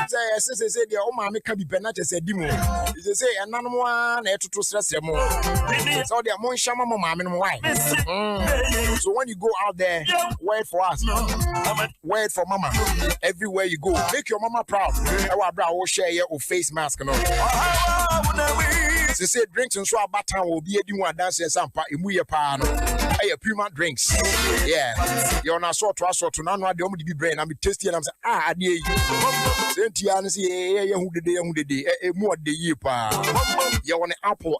say the oma me can be penalty say dimo. They say ananwa na etutu stress mo. So the mon shama mo mama no why. So when you go out there, wait for us. Wait for mama. Everywhere you go, make your mama proud. Our bra will share your face mask no. They say drinks and so about time will be a one dance and some part in we pa no. Hey, Puma drinks. Yeah. You're not so to none of the only brain. I'm tasty and I'm saying, dear. Sentian say, who the day, more the year pa. You want an apple,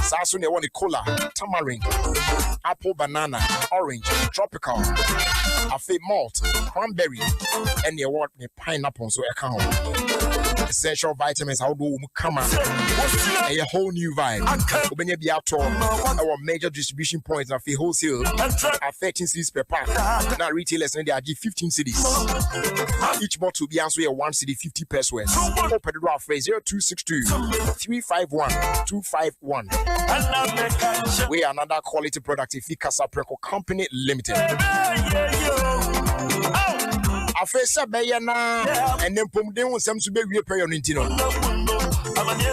Sasun, you want a cola, tamarind, apple, banana, orange, tropical, a fake malt, cranberry, and you want a pineapple, so I can't. Essential vitamins, how do come out? A whole new vibe. When you be out our major distribution points of the wholesale are 13 cities per pack. Now retailers they are 15 cities. Each bottle will be answered a 1 city 50 pesos. Open the door phrase 0262 351 251. We are another quality product if Casa Preco Company Limited. I face a bayana and then pum de some to be repair on intino.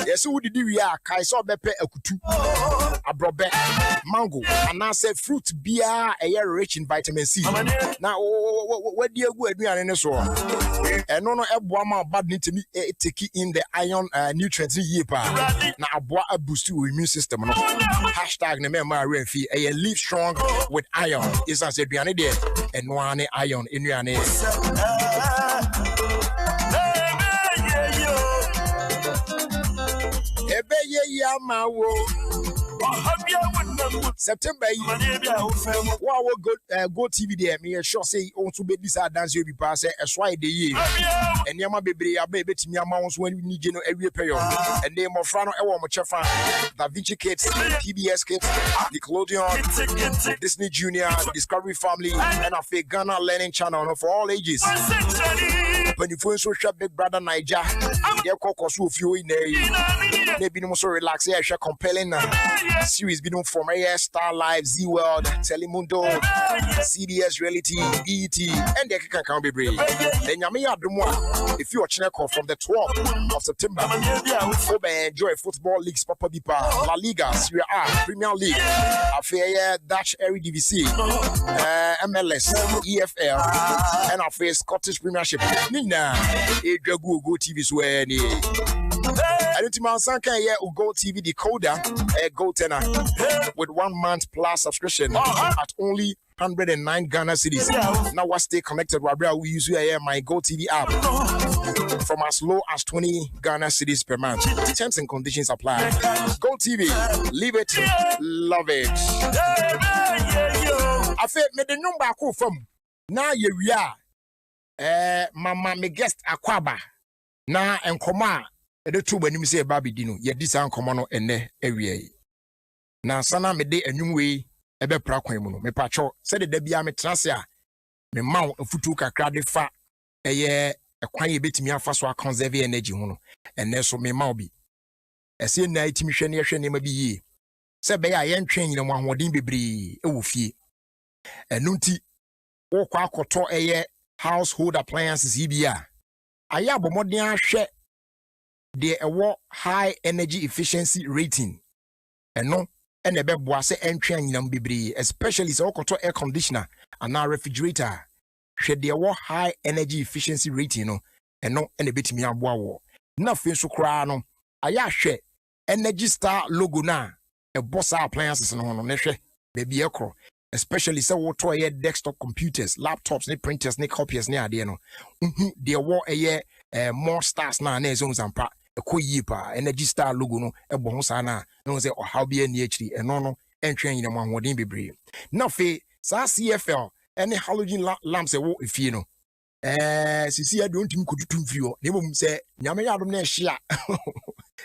Yes, who did we are? Kaiso bepe akutu, a brobe, mango, and I said fruit beer, a year rich in vitamin C. Now, what do you go and so on? And no, Ebwama bad need to me take in the iron nutrients year. Now, I bought a boost to immune system. Hashtag Nemema Refi, a live strong with iron. Is as a Biane and one iron in your name. September, wow, go TV there. Me sure say also be this dance you be pass as why the year. And Yama baby, I baby to me amounts when we need you know every period. And name of Frano Ewa Mochafa, Da Vinci Kids, PBS Kids, Nickelodeon, Disney Junior, Discovery Family, and a fake Ghana Learning Channel for all ages. When you phone social Big Brother Niger, they call Kosu few in there. They been so relaxed, yeah, compelling series been from Star Live, Z World, Telemundo, CBS Reality, ET, and they can be brave. Then if you are Chineko from the 12th of September, enjoy football leagues, Papa Bipa, La Liga, Serie A, Premier League, Affair Dutch Eredivisie, MLS, EFL, and Affair Scottish Premiership. Nina, Go TV Swear. I don't know Go TV decoder, Go Tenor with 1 month plus subscription at only 109 Ghana cedis. Now I stay connected. We use my Go TV app from as low as 20 Ghana cedis per month. Terms and conditions apply. Go TV, live it, love it. I feel me the number from now we are. Mama me guest Akwaba na enkoma the two when you say baby dino ye this ankoma no ene ewie na sana me de anwumwe ebe pra kwan mu no me pacho said the bia me trase a me maw afutu kakra de fa eye ekwan ye betimi afa so conserve energy hu no ene so me maw bi ese na itimi hwe ne hwe ne ma bi yi se be ya ye ntwen nyina mu ahoden bebre e wo fie enunti wo kwa akoto eye household appliances EBA. Aya bomodin ahwe de ewo high energy efficiency rating. Eno ene beboa se entwe anyinam bebre especially se okoto air conditioner and a refrigerator. Hwe de ewo high energy efficiency rating no eno ene betimi aboa wo. Na fe so kra no aya hwe Energy Star logo na e bossa appliances no no ne hwe bebi ekro. Especially so what toy desktop computers, laptops, ne printers, ne copiers, ne ade no. They war more stars na na zones and pa yipa Energy Star logo no e bo ho sa na no say how be any HD e no no entwen yin mo ahoden bebre. Na fe sa CFL any halogen lamps e wo efie no. Sisi ya don't kututum frio. Ne mum say nyame yadom na ehia.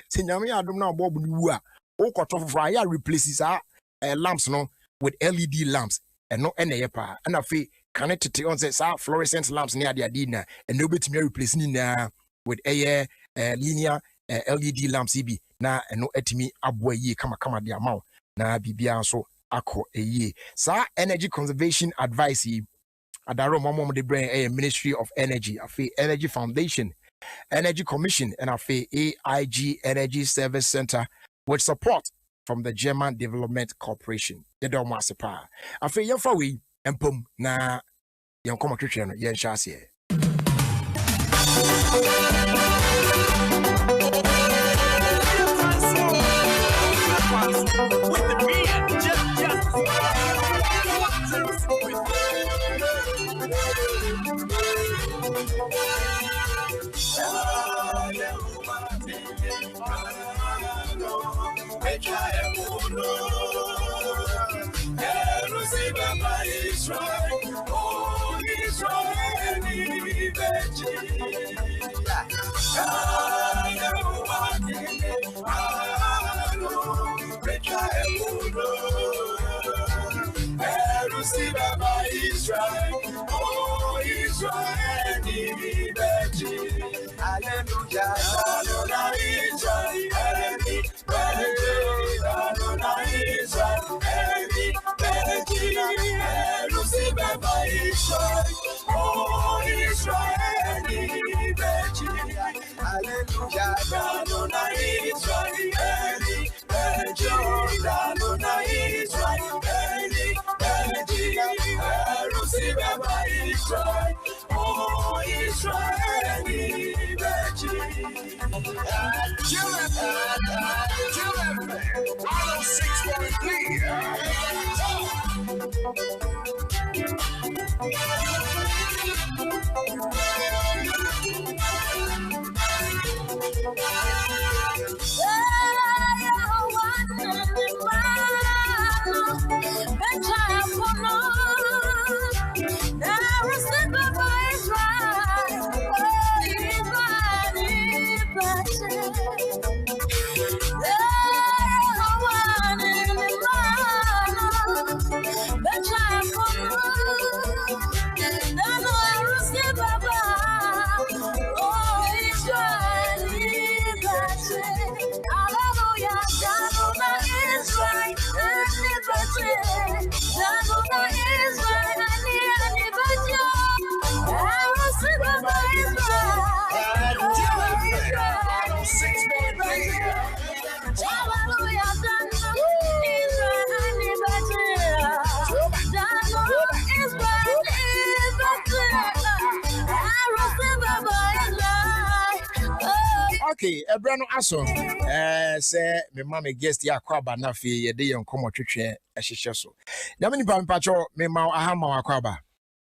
Se nyame yadom na obo bu wu a o kotofo ya replace sa lamps no with LED lamps and no any pa and afi connected on say fluorescent lamps near the adina and no bit me replace ni na with a linear LED lamps ibi na no etimi aboa yi kama de amount na bibia so akọ eye sa energy conservation advice yi adaro mom de brain a Ministry of Energy, Ofie Energy Foundation, Energy Commission, and Ofie AIG Energy Service Center with support from the German Development Corporation. The don't massipa. Ofie yemfa we empom na yen komo twetwe no yen hyase. With the beat, just okay, Ebrano aso. Say me mama guest ya kwaba na fe ye de yen komo twetwe ehihye so. Na me nipa mpacho me ma ahama akwaba.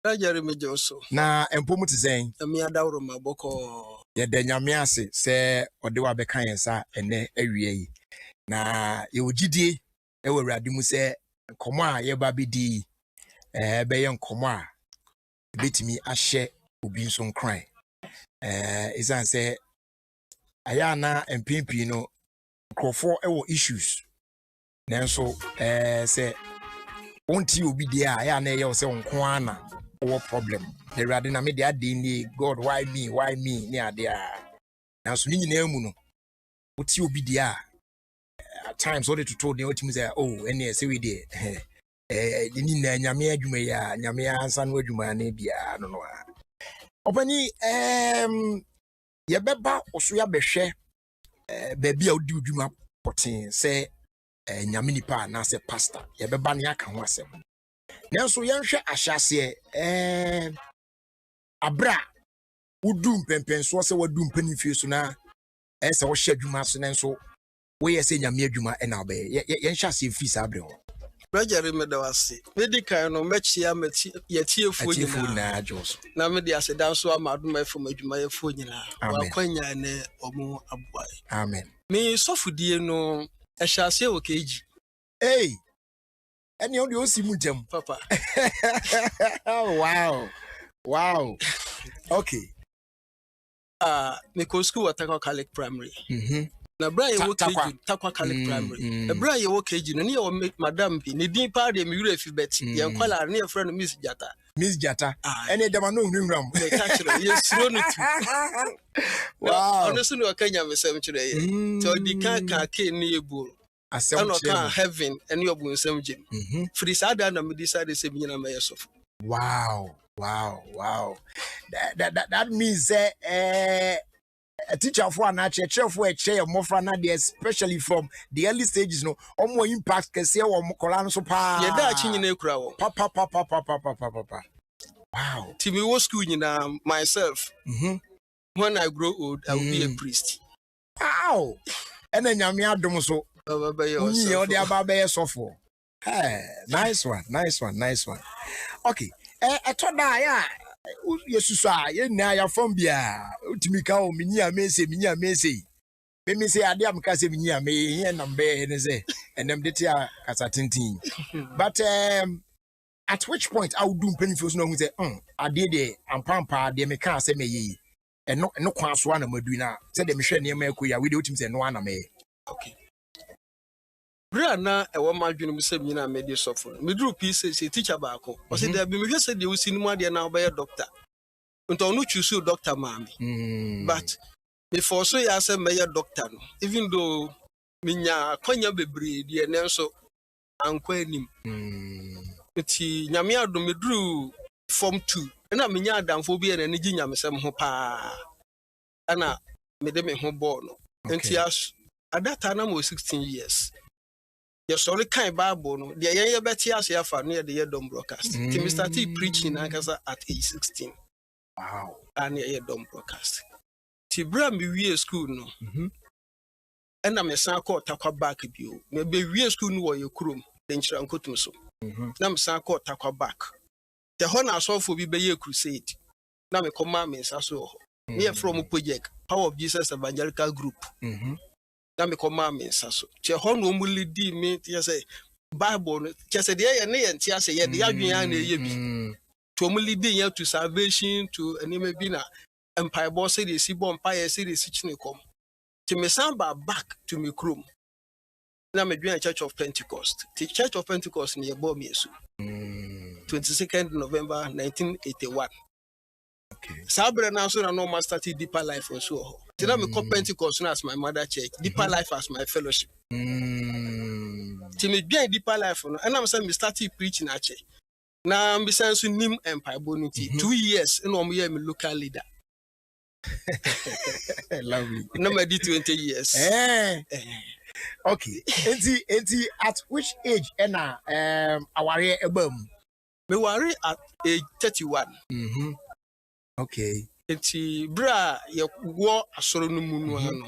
Ajare me joso. Na empomu te zen. Me adawro maboko. Ye de nyame ase se ode wa beka yen sa ene awie yi. Na ye ogidie e wo awrade mu se komo a ye ba bedi be yen komo a betimi ahye obi nso nkran. Izan se ayana MPP no crofo ewo issues nanso say won't you be there ayana ye say onko ana wo problem the rade na me dey ade God why me ni ade a nanso ni nyina emu no woti obi there at times what to told them say oh any say we dey ni na nyame adwuma ya nyame ansa no adwuma na bia no no opani yebeba oso ya behwe baby a odi udwuma potin say nyame nipa na say pastor yebeba ne aka ho asem nanso yenhwe ahyase abra udu mpempenso se wadu mpani fie so na se wo hye adwuma so nanso wo ye say nyame adwuma na obe yenhyase fi sa abre ho Ajare me da wase medical no mechia meti yetiefu nyina Jos na me dia sedan so amadoma efom adwuma yefo nyina wa kwanya ne omo aboai amen me sofudie no ehyase wo keji eni on de osimu jam papa oh wow okay me ko school at Catholic Primary na Brian wo keji Takwa Catholic Primary na Brian wo keji no ne yo madam bi ne din pa de me wura fi bet ye nkwala ne ye friend Miss Jata ene dama no nwuram me catch no ye suro no tu wow honestly no Kenya me sem kire ye so di kan ke ne ebu asem kire heaven ene obu nsem jim free sada na me decide say me na me yesof wow Wow. That means a teacher for an teacher for a chair more for another, especially from the early stages, no, or more impact can say or more colon so pa. Yeah, that's in the crowd. Papa. Wow. Timmy was school in myself. When I grow old, I will be a priest. Wow. And then Yami Adom so. You the Ababa software. Hey, nice one. Okay. I told ya. Yes, you know, you're from Bia. Utimika, Minia Messi. Let me say, I am Casimia, me, and I'm bear, and them detia Casatintin. But at which point I would do painful no who say, I did it, and Pampa, de Meca say me, and no quans one of Medina, said the Michelle near Mercury, we do him say no one may. Okay. Brianna, a woman, you say, Mina made you suffer. Me drew pieces, a teacher back. Was it there? Because said you will see more than now by a doctor. Until no choose Dr. Mammy. But before so, I said, Mayor Doctor, even though Minya, Konya be breed, ye Nelson, and Quenim. It's Yamia do me drew Form 2, and I'm Minya down for being an engineer, Miss Hopa. Anna, Madame Hoborno. And she asked, at that time, I was 16 years. You're sorry, kind Bible. The year Betty as you are near the Adom broadcast. Timmy started preaching at age 16. Wow. And near Adom broadcast. Tibra me we school no. And I'm a son called Takwa back you. Maybe we school no your crum, then Chiran Kotumso. Nam son called Takwa back. The honor saw for be a crusade. Now me commandments as so. Near from project, Power of Jesus Evangelical Group. Na me commandments aso che ho no mu lidi me tie say Bible no che say dey ye ne ye ntia say ye dey adwen na ye bi to mu lidi ye to salvation to anime bi na empire boss say dey si bo empire say dey si chine kom to me samba back to me chrome na me dwen Church of Pentecost. The Church of Pentecost ne ye bo me esu 22nd November 1981. Okay. Sabre na so na normal started Deeper Life or so. Did I call Pentecost as my mother church, Deeper Life as my fellowship. To me join Deeper Life, and I'm saying we started preaching at church. Now I'm saying so Nim Empire Bonity 2 years, and I'm a local leader. Lovely. Number 20 years. Okay. At which age our album? Me worry at age 31. Okay. Enti bra ye wo asoro no mu no ano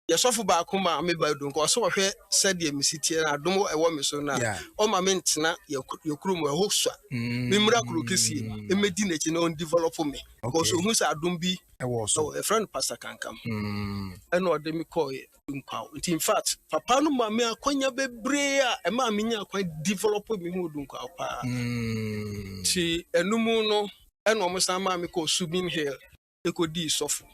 ye sofo ba akoma me ba do ko so hwe said ye misitie na adom e wo me so na o ma me ntena ye krum e ho swa me mura kro kesi e medi na chi na on develop me because hu sa adom bi e wo so a friend pastor kankam e no de me call ye nkwa. In fact papa no ma me akonya bebre a e ma me nya akwa develop me hu do nkwa pa ti enumu no and almost a mammy called Subin Hill, they could do suffer.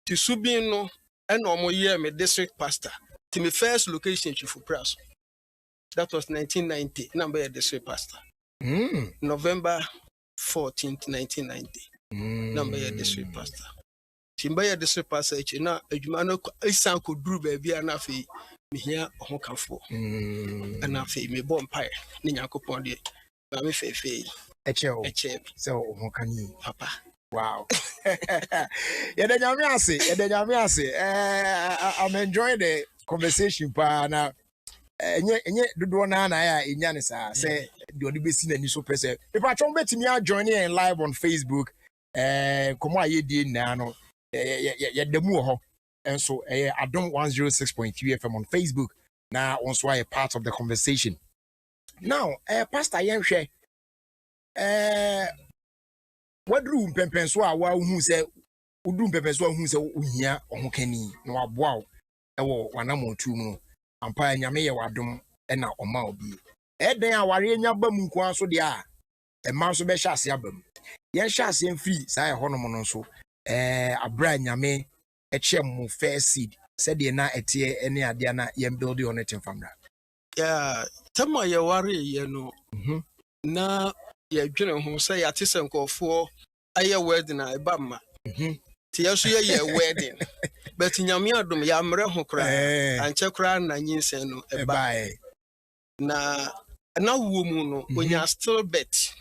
To Subin no, and almost year me district pastor. To my first location for press. That was 1990, number district pastor. November 14th, 1990. Number district pastor. Timbaya district pastor, na a Jumano Isan could brew baby and a fee, me here a honka for. And a fee, me bonfire, Ninako Pondy, Mammy Fay. So, who can you, Papa? Wow. I'm enjoying the conversation, pa na. Do one na in Yanisa say the only best in so person. If I try to me join in live on Facebook, come on, ye did now. The more and so Adom 106.3 FM on Facebook. Now, also a part of the conversation. Now, Pastor Yemshe. What room pempenso a wa hu se udum pempenso hu se ohia ohokani na waboa ewo wanamotu mu ampa nyame ye wadom na oma obi eden aware nya bam nko aso de a ema so be hyase abam yen hyase mfiri sai honom no so abra nyame mu first seed said ye na etie ene ade na yen build on it from that tama ye ware ye no na ye dwene ho say ya tesen kofo aye wedding na ebamma ti yeso ye wedding but nyame adom ya mre ho kra anche kra na nyinsen no ebae na wo mu no onya still bet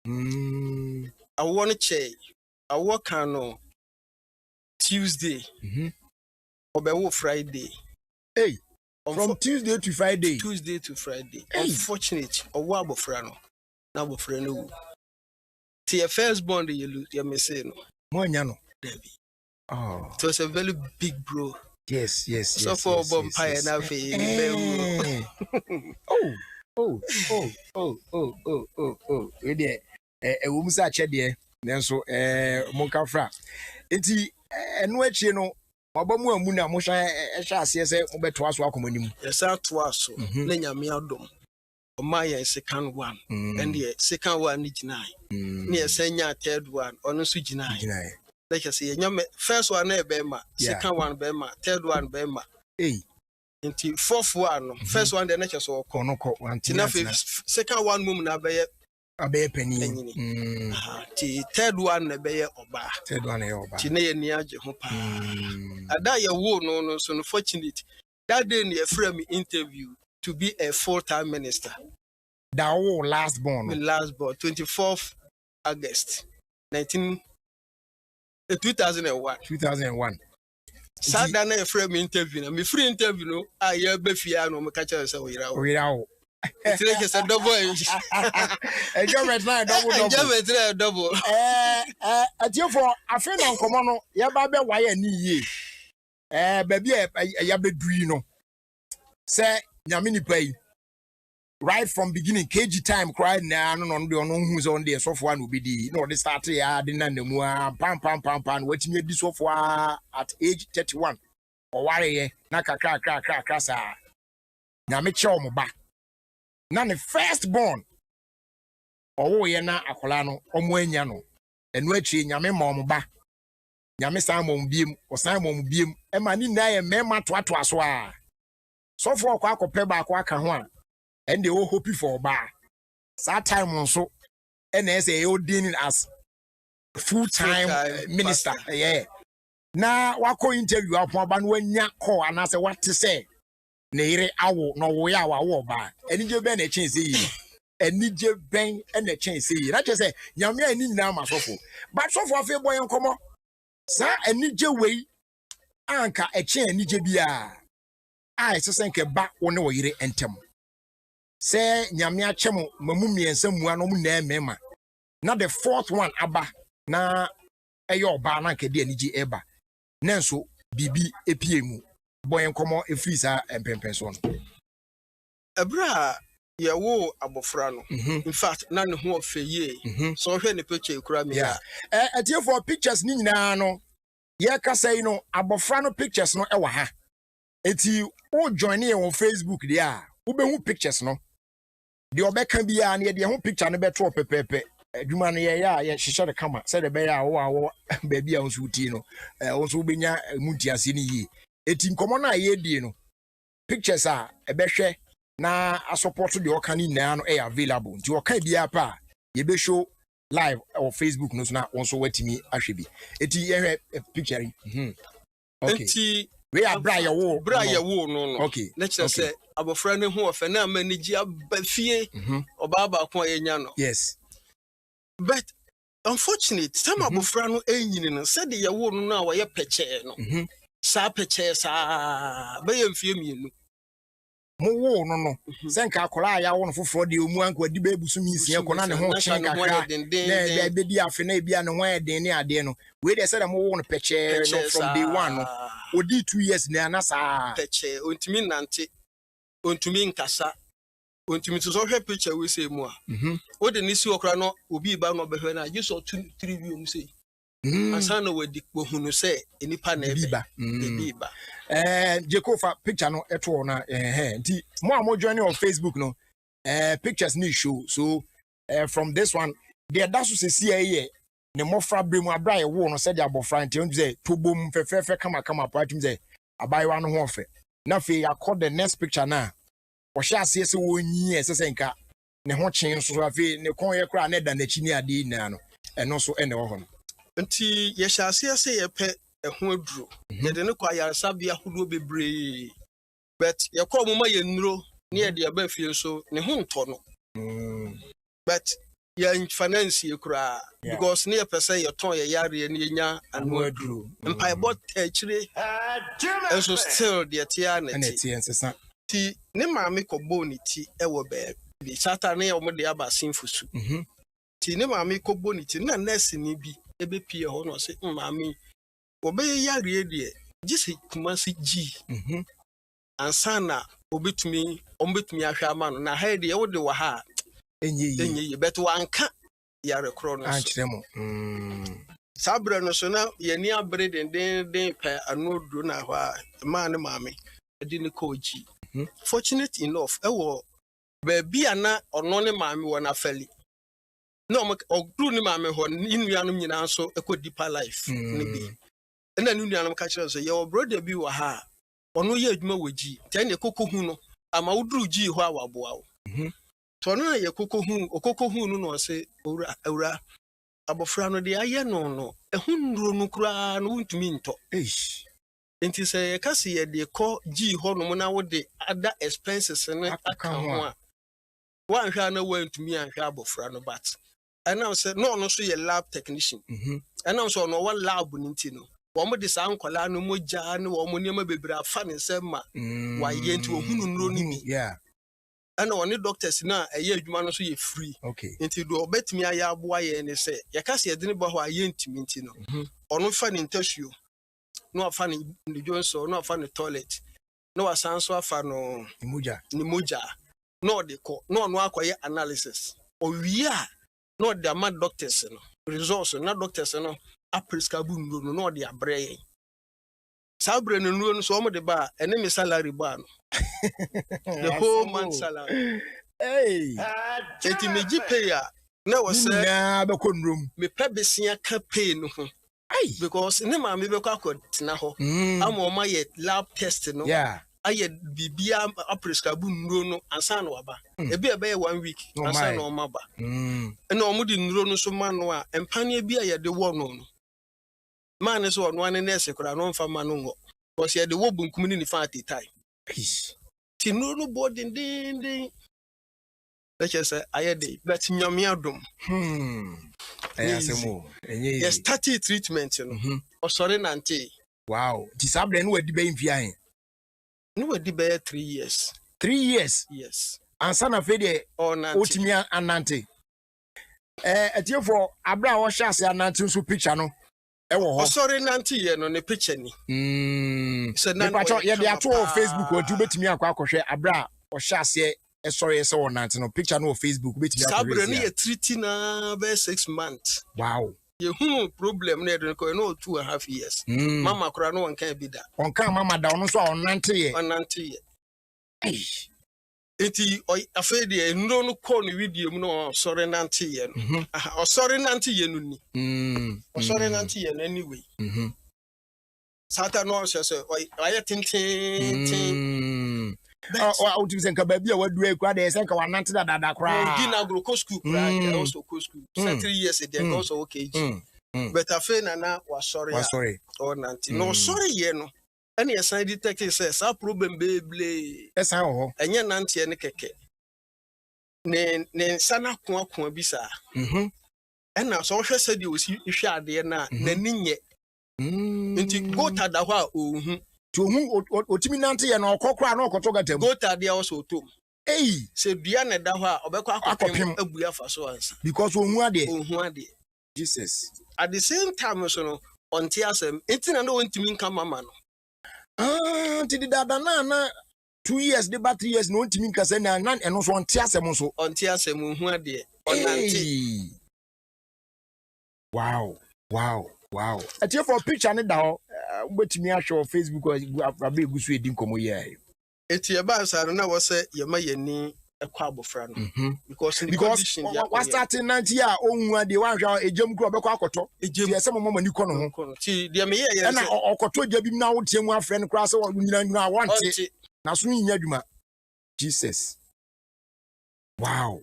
I want to check. I work on Tuesday. Or Friday. Hey, from Tuesday to Friday. Tuesday to Friday. Hey. Unfortunate. Or what Bofrano? Now Bofrano. See your first bond you lose. You may say no. Moanyano. Debbie. Oh. So it's a very big bro. Yes. So for vampire now for Oh. Ready. We must check there. Nanso Monkafra. Enti eno achi no obamu amu na mo hwan ehwa ase se obeto aso akomanim. Yes to aso na nyame adom. Oma ya second one and the second one ni ginai. Na yesanya third one ono so ginai. Like I say nyame first one na bema, second one bema, third one bema. Into fourth one, first one the next so kono ko second one mum na be penny. Third one na be oba. Third one e oba. Ti na ye ni age ho pa. Ada ye wo no so unfortunate. That day na frame interview to be a full-time minister. That was last born. 24th August 2001. 2001. Sada na frame interview na me free interview no aye be fia no me ka chere se we rawo. It's like a double. Enjoyment na double. Enjoyment na double. Atiofo afi na nkomo no ye ba be waye ni yie. Baby ya be dui no. Say nyame nipa yi right from beginning KG time cry na no de ono hu so on de sofo an obedi no de start ya de na namu pam watimi edi sofo at age 31 o ware na kakra sa nyame che omo ba na ne first born owo ye na akola no omo anya no enu achi nyame ma omo ba nyame san mo biem o san mo biem e ma ni na ye mema to aso a so for kwa akopɛ ba akwa aka ho a and they all hope for ba that time also and as a ordaining as full-time minister yeah na wako interview upon ba no anya call and say what to say na ire awo no wo ya wo ba eni je ben na chance yi eni je ben na chance yi na che say nyame ani nyina ma sofo but sofo afi boy nkomo sa eni je wei anka eche eni je bia I senke ba woni wo yire entem se nyame achem mamu miensa mua no mu na emema na the fourth one aba na eyo ba na nke de aniji eba nanso bibi epie mu boy nkomo efiri sa empempen so no ebra ye wo abofra no in fact na ne ho ofeye so hwe ne picture kura me ya atie for pictures ni nyina no ye kasai no abofra no pictures no ewa ha eti o join here on Facebook dia wo be hu pictures no de obeka bia na de hu picture no beto pepepe adwuma no ye ya ye hihye de kama se de be ya wo ba bia nso uti no wo so benya muntiase ni yi eti nkomo na ye die no pictures a ebehwe na support de okani na no available nti oka bia pa ye be show live on Facebook no so na won so watimi ahwe bi eti ye picture okay we are bra ye wo no okay let's just say abofra ne ho ofa na maniji abafie oba ba ko enya no yes but unfortunate some abofra no enyini no said ye wo no na wo ye peche no sa peche sa be ye mfie mienu mo wo no senka akola ya wo no foforo de omu anko adi be busu mi sia ko na ne ho chen kakra na be di afe na bia ne ho eden ne ade no we dey say mo wo no peche no from day one no odi 2 years na na sa peche ontimi nante ontimi nkasa ontimi to so hwe picture we say mu a o de ni si okra no obi ba no behwe na you so 3 view mu say asana wadi ko hunu say enipa na ebe ba Jekofa picture no eto na nti mo join on Facebook no pictures ni show so from this one there that so see here ne mofra bremu abra ye wo no said abofra nti on say tobom fefefe kama patim say abayewa no ho ofe na fe yakọ the next picture na wo sha ase se wonyi ese nka ne ho chen so afi ne kon ye kra na da na chi ni ade na no eno so ene wo ho no nti ye sha ase se ye pe ehun aduro ye de ne kwa yarsa bia hodo bebre but ye kwa moma ye nuro ne ye de aba fie so ne ho nto no but ya finance kura because near person your ton ya yare ni nya anwadru mpa bot chire enso still the tia na ti ne maame ko boni ti e wo be bi chata ne o mo de aba sinfusu ti ne maame ko boni ti na nurse ni bi e be pie ho no se maame wo be yare de gisi kuma si ji ansana obetumi ahwa ama no na ha de e wo de wa ha enyi bet wanka yare kro no sabre no so na ye ni abre den pa anodu na hwa ma ne maame edi ne koji fortunate enough e wo ba bia na ono ne maame wo na fali na ogru ne maame ho inuanom nyina so eko deeper life ne bi na ne nuanom ka kire so ye wo brother bi wo ha ono ye adwuma woji ten ne kokohu no ama wudru ji ho awaboa wo tono ye okokohu no no se owura abofra no de aye no ehunro no kura no ntumi nto enti se ye kase ye de ko gi ho no na wo de other expenses ne aka ho a wan hwa na wan ntumi anhwa abofra no but ana se no so ye lab technician ana so no one lab nti no wo mo de sa nkola no moja ne wo mo niam bebira afa ne nsema wa ye nti ohunu nro ni bi ana oni doctors na eye adwuma no so ye free nti do obetimi aya aboa ye ne se ye ka se ye de ne bo ho aye ntimi nti no ono fa ne ntasuo no afa ne jonso no afa ne toilet no asanso afa no ni moja no de ko no akoye analysis owia no de ama doctors no results na doctors no a prescribe nuro no de abre sabre no nuro no so mo de ba ene me salary ba no the whole month salary eti meji pay ya na wo se na be konrum me pebesia ka pay no ho because ne ma me be kwa na ho ama o ma ye lab test no aye bibia a prescribe nuro no ansa na waba ebi e be 1 week ansa na o ma ba na o mu di nuro no so ma no a empane bi aye de wo no man so no ane nurse kura no mfa ma no ngo because ye de wo bunkum ni fa atitai ti nuro body din let's say aye de but nyame adom ayasemo enye yes started treatment no o sorry nante wow ti sabre no wadi be mfia no wadi be 3 years 3 years yes ansa na fe de otimi anante etiefo abra wo hye ase anante so picture no ewo ho sorry nante ye no ne picture ni so na ye de ato Facebook o tu betimi akwa akohwe abra wo hye ase sorry so nante no picture no Facebook betimi akwa sabre ni ye treating na be 6 months wow ye problem na de ko no 2.5 years mama kura no wonka bi da onka mama da ono so onante ye eti afede nro no call no video mu no sorry nante ye no o sorry nante ye no ni o sorry nante ye no anyway sata no so aye tintin o tu senka ba bia wadu ekwa de senka wanante da dada kra gina agro ko school kra also ko school 3 years again also okay but afena na was sorry or nanti no sorry ye no any aside detect says our problem beble esa ho enye nanti ne keke ne sana ko bi sa ena so hwe se de osi hwe ade na nani nye nti go tada ho a ohun to hu otimi nante ye na okokra na okoto gatam go tada also to se dua ne da ho a obekọ akopem abua fa so ansa because ohun ade Jesus at the same time so no onti asem entina no wontimi nka mama no ti dada na 2 years de ba 3 years no wontimi nka se na eno so onti asem so onti asem ohun ade onanti wow ati for picture ne da ho betimi ahwe Facebook abe gusu edi nkomo ye eti e ba sa na wo se ye ma yani ekwa abofra no because what starting 90 a onwu ade wan hwa ejem kro obekọ akoto ti ese momo mani ko no ho ti de me ye na okoto dia bi na wo tie mu afre no kra se nyina nyina wante na so nya dwuma Jesus wow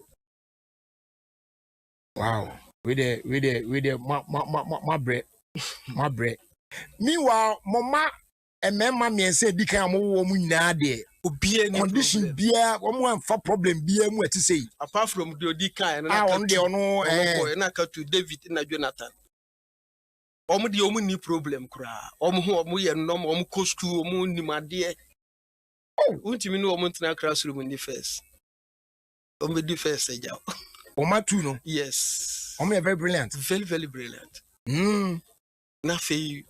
we the my bre meanwhile mama emema me ense dikan mo wo mu nyina de condition bia one for problem bia mu ati say apart from the odi kan na on the ono na ka to David na Jonathan omo ni problem kura omo ye nom omo ko school omo ni made untimi no omo ntena classroom ni first omo di first eja Oma tu no yes omo very brilliant, very very brilliant na fe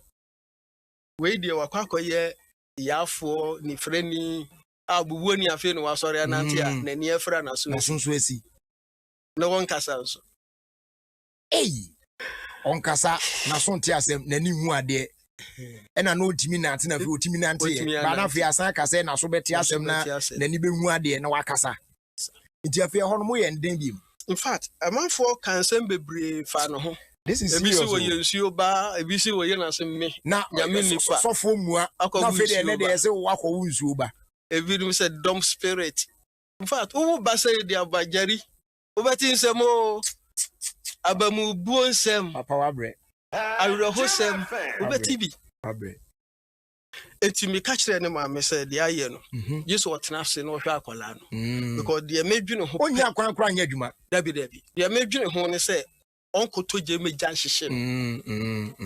we dey wakwakoye yafo ni freni abubuo ni afi no wasori ananti a na ni efra na so esi na won kasa so on kasa na so nti asem na ni hu ade e na no timi na ante na fi otimi na ante ba na fi asan kasa na so beti asem na ni be hu ade na wakasa nti afi ho no mo ye nden bi in fact amanfo kansem bebre fa no ho this is serious ebisi wo yensuo ba ebisi wo yen asem me na nyame nipa so fo mua na fe de ne de se wakọ wunsuo ba evidum say dumb spirit in fact wo ba say de abajari wo beti nsem o abamu buo nsem papa wabre awro hosem wo beti bi wabre enti me ka kire ne ma me say de aye no yeso otena se no hwa akola no because de medwene ho onya akwan kra anya adwuma dabi de medwene ho ne say onko toje meja hihye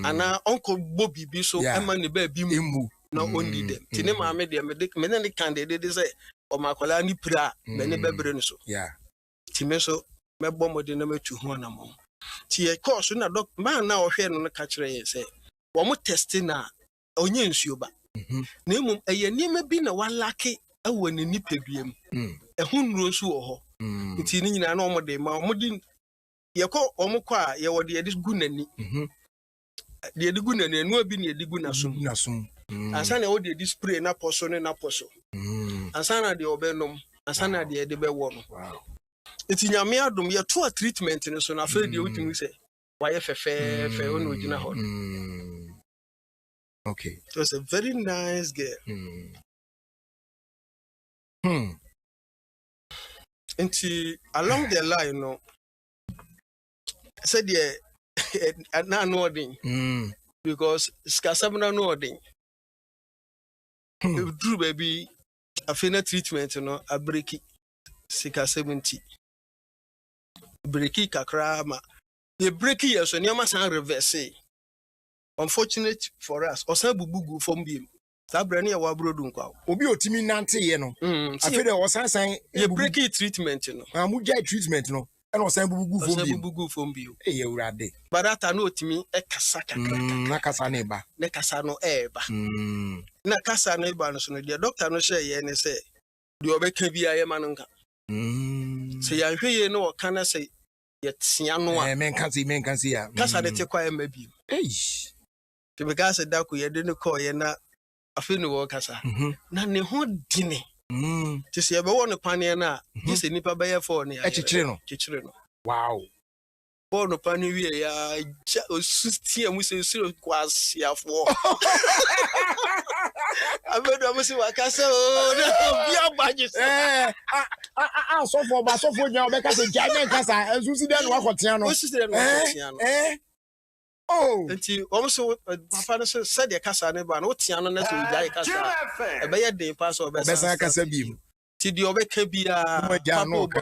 ana onko bobibi so ema ne ba bi mu na ondi dem ti ne ma me de me ne candidate de say o makola ni pra me ne bebre no so ti me so me bɔ mode na metu ho na mo ti e course na doc man na ohwe no ka kire ye say wo mo test na onye nsuo ba na emum eye niam bi na walake awo ne nipaduam ehun nuro so wo ho ti ni nyina na o mo de ma o mo di ye ko o mo kwa ye wo de gu nani de gu nani enu abi na de gu na sum ansa na wo de spray na poso ne na poso ansa na de obenom ansa na de be wo no iti nyame adom ye to treatment ne so na fe de utimi se waye fefe ono ogina ho okay it was a very nice girl Inti along the line no said ye na no odin because skasabna no odin drew baby afina treatment no abreki sika 70 breki kakra ma the breki yeso niam san reverse unfortunate for us osan bubugu from biem sabra ne wa brodu nkwa obi otimi nante ye no afede osan ye breki treatment no amugya treatment no e no osan bubugu from biem e ye urade barata na otimi e kasa kakra na kasa ne ba ne kasa no e ba na kasa no e ba no so no the doctor no share ye ne say de obeka bia ye ma no nka se ya hweye no kana se yetia no a men kan see ya kasa de te kwa ma bi te be kasa da ku ye de ne ko ye na afi no wo kasa na ne ho dine te se be wo no pane na ji se nipa be ye for ne ya chichire no wow bo no pane wi ya osusti amu se siro kwasi afo abedo amu se wakasa o na bi agbaje so for nya obeka se jame kasa ensusi de no akotea no enti almost papa no said the kasa ne ba no tia no na so jai kasa e be ye den pass obesa kasa bi ti di obeka bia papa no ka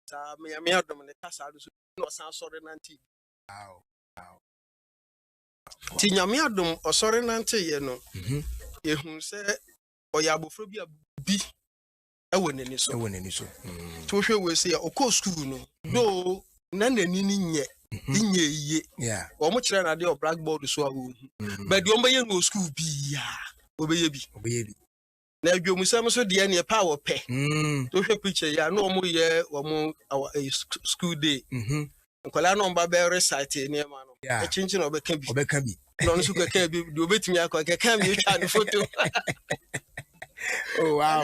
ta me adom ne kasa do so no san sore nanti ti nyame adom osore nanti ye no ehun se oyabofro bia bi ewo nani so to hwe we se ya okọ school no do na nani ni nye iye o mo kire na de o blackboard so awu but o mbaye no school bi ya obeye bi na adwomusam so de ne power pe to hwe picture ya no mo ye o mo school day nkola no mba be recite ne ma no e chinchin obeka bi no so ka bi de obetimi akọ ka mi twa ne photo oh wow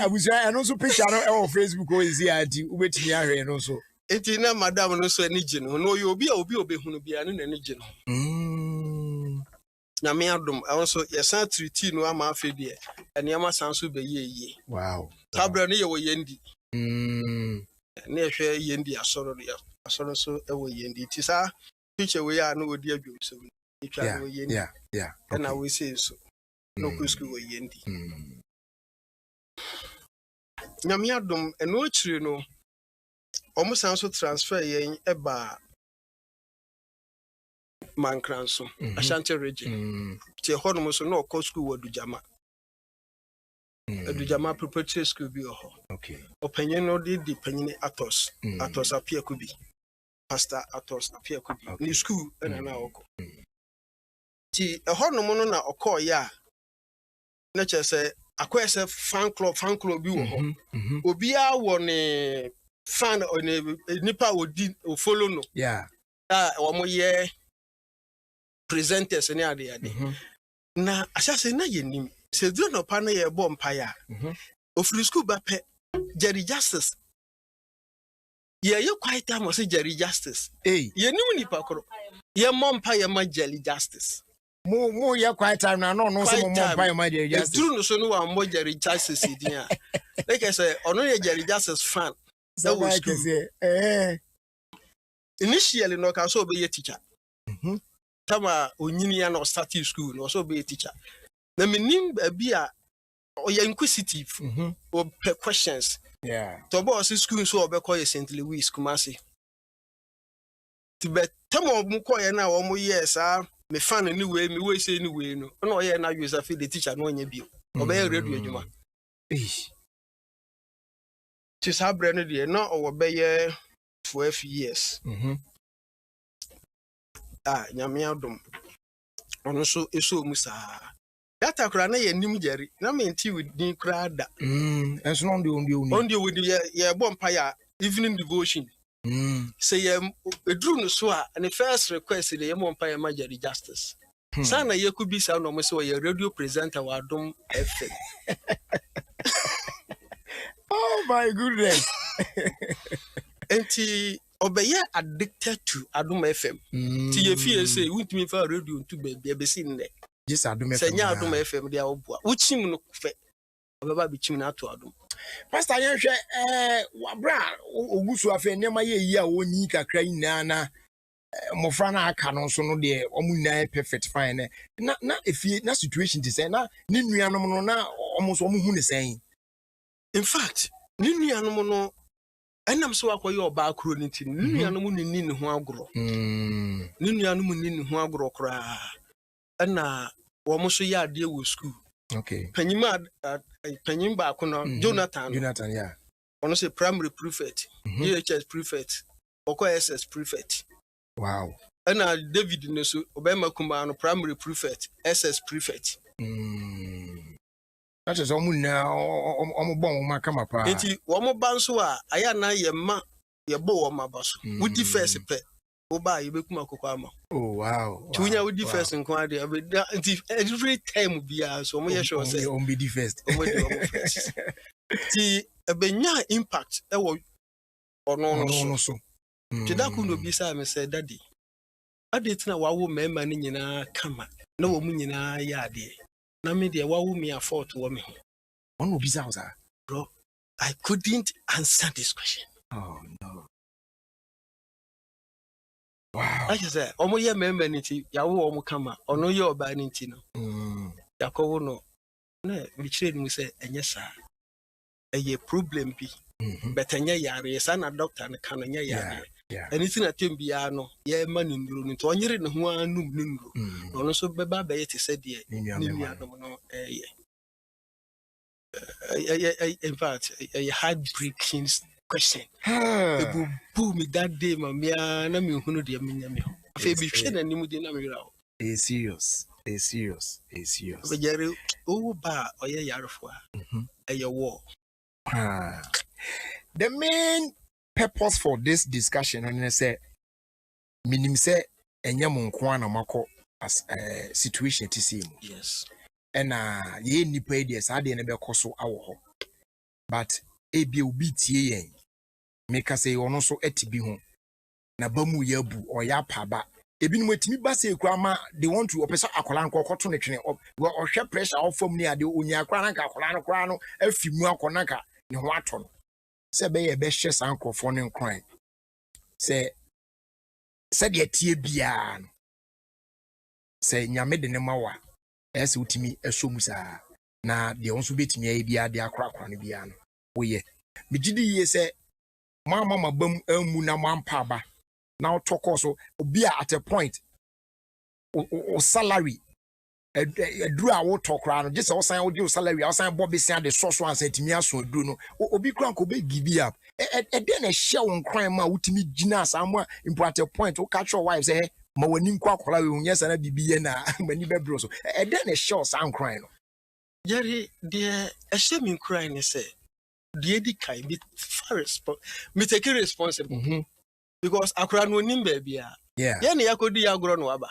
abuja and also picture no on Facebook o ezi adi ubetimi ahwe no so enti na madam no so ani gye no no obi obehunu bia no ani gye no na me adom also yesan treaty no ama afedie ene ama sanso be ye wow tabra no ye wo yendi na ehwe yendi asoro so e wo yendi ti sa picture we ya no odi adwo so etwa no yendi yeah na we say so no kusku wo yendi nyame adom eno akiri no omo san so transfer yen eba Mankranso Ashanti region ti hono so no call school wadujama Adujama preparatory school bi ho Okay. Opanyin no di panyin atos apia kubi pastor atos apia kubi ni school na oko ti hono no na okọ ya na chese akwese fan club bi wo ho obi a wo ne fan nipa odi o follow no omo ye presenters ni ade na asase na yenim se duro no pa na ye bo mpa ya ofri school ba pe Jerry Justice ye quite time was Jerry Justice ye nim nipa koro ye mompa ye ma Jerry Justice mo ye quite time na no so mo mompa ye ma Jerry Justice duro no so no wa mo Jerry Justice din a like I say ono ye Jerry Justice fan so like say initially no ka so be ye teacher tama onyini ya no start school no so be teacher na menim bi a o ye inquisitive o questions to boss school so obekọ ye St. Louis Kumasi tibe tama mu ko ye na o mo yes me fan ni we say ni we no na o ye na use afi the teacher no nya bi o be radio adwuma ti sabre no de na o be ye 12 years nyame adom ono so eso mu saa data kura na ye nim Jerry na menti with din kura da enso no on the with ye bom pa ya evening devotion say ye edru no so a the first request the ye bom pa ya ma Jerry Justice sana ye could be sound no mo say ye radio presenter wa Adom FM oh my goodness enti obeye addicted to Adom FM ti ye fie say wuntimi fa radio to be be sin ne just Adom FM senya Adom FM dia oboa wuchim no fe obeba bi chim na to Adom pastor yen hwe wabra ogusu afa nema ye yi a wonyi kakra nyina na mofra na aka no so no de omunna perfect fine na efie na situation ti say na ne nuanom no na omo hu ne sen in fact ne nuanom no enam so akoye oba akro ni ti ne nuanom ni ne ho agro ne nuanom ni ne ho agro kra na wo so ya ade wo school okay panyim ba ko no Jonathan yeah ono say primary prefect EHS prefect oko SS prefect wow na David ne so obema kuma no primary prefect SS prefect that is omunna omobon maka mapa enti wo mo ban so a aya na ye ma ye bo wo ma baso wudi first pe wo ba ye bekuma kokwa ama oh wow tunya wudi first nko ade enti every time bia so mo ye sure say on be the first first ti ebenya impact e wo ono so ti da ku no bi sa me say daddy ade tina wawo mema ni nyina kama na wo mu nyina ya ade na me de wawo me afford wo me one will be Zausa. Bro, I couldn't answer this question. Oh no. Wow. Like I said, omo ye member niti yawo omo kama ono ye oba niti no. Yakowo no. Na mi chire ni say enye sa. Eye problem bi. But enye yare sa na doctor na kan enye yare. Anything na tem bia no ye ma ni nduro ni to onyere ne ho anum ni nduro. Ono so beba be ye te se de ni nua no in fact, a heartbreaking question. It will pull me that day, mamma. Na mi hunu dia minya mi ho. Afi bi hwe na nimu de na mi ra ho. Serious. But Jerry, oh ba oye yarefo a ye war. The main purpose for this discussion and say minim say enye mo nko ana mako as situation to see. Yes. And ye nipa ide sa de ne be koso awo ho but ebi obi tie yen make say ono so atibi ho na bamu yabu o ya paba ebi no atimi ba say kura ma they want to opesa akola nko koto ne twene o hwe pressure of form ni ade onya akora na akola no kora no afimu akona ka ne ho ato no se be ye be hwe san krofo ne nkran se de tie bia no se nyame de ne mawa ese utimi esomu saa na de onso betimi ayi bia de akra no bia no woye megidi ye se mama mabam amu na mampa ba na otoko so obi at a point o salary eduru a wo tokra no just osan wo di salary osan bobesia de so ansentimi aso duru no obi kran ko be give up den na hye won kran ma wutimi gina asamo at a point o catch your wife say ma wani nkwa akola we hunya sana bibiye na mani bebro so den na hye osan kran no Jerry the ashemi kran ni say the di kai be me take responsible because akra no nim ba bia ya na yakodi agro no aba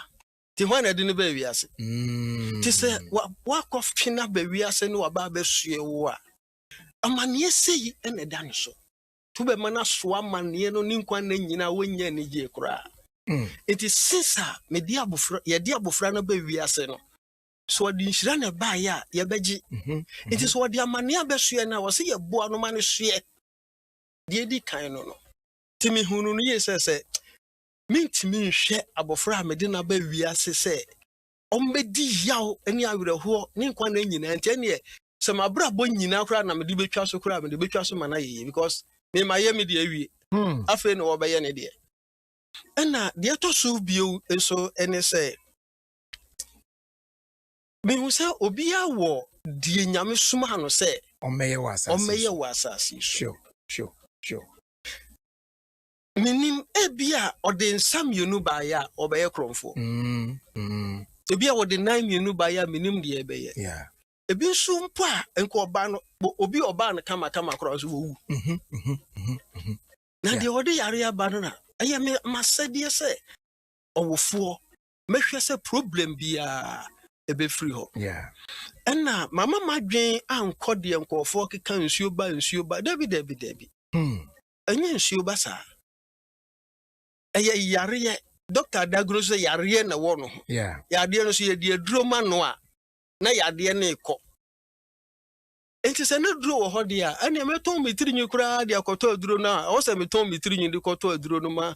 ti ho na de no ba wiase ti se wa kofi na ba wiase no aba ba sue wo a amane sei ene dan so to be mana so amane no ni nkwa na nyina wonya ni je kura it is sisa me dia bofra ye dia bofra na ba wiase no so di nhira na ba ya ye beji it is what the amane abesue na wo se ye boa no ma no sue de di kan no ti mi hunu no ye se mintimi nhwe abofra amede na ba wiase se ombedi yaw ani awerɛho ne nkwa na nyina nti ene se mabra bo nyina kura na mede betwa so kura mede betwa so mana ye because me maye me de awie afi na wo bɛyɛ ne de ɛna de to so bio enso ene se me hu se obi awo die nyame suma no se omeye wasasi sure minim ebia ode nsam yenu ba ya obeye kromfo ebia ode nan yenu ba ya minim de ebeye ebi nso mpo a enko oba no obi oba no kama cross wo na de ode yare ya ba no na eye me masede se owofo mehwe se problem bia ebe free ho enna mama madwen anko de enkofo keka nsuo ba dabi enye nsuo ba sa yare doctor diagnose yare na wo no yade no so ye die droma no a na yade na ekọ enti se na duro wo hode a ene meton mitiri nyi kura de akoto aduro na o se meton mitiri nyi de koto aduro no ma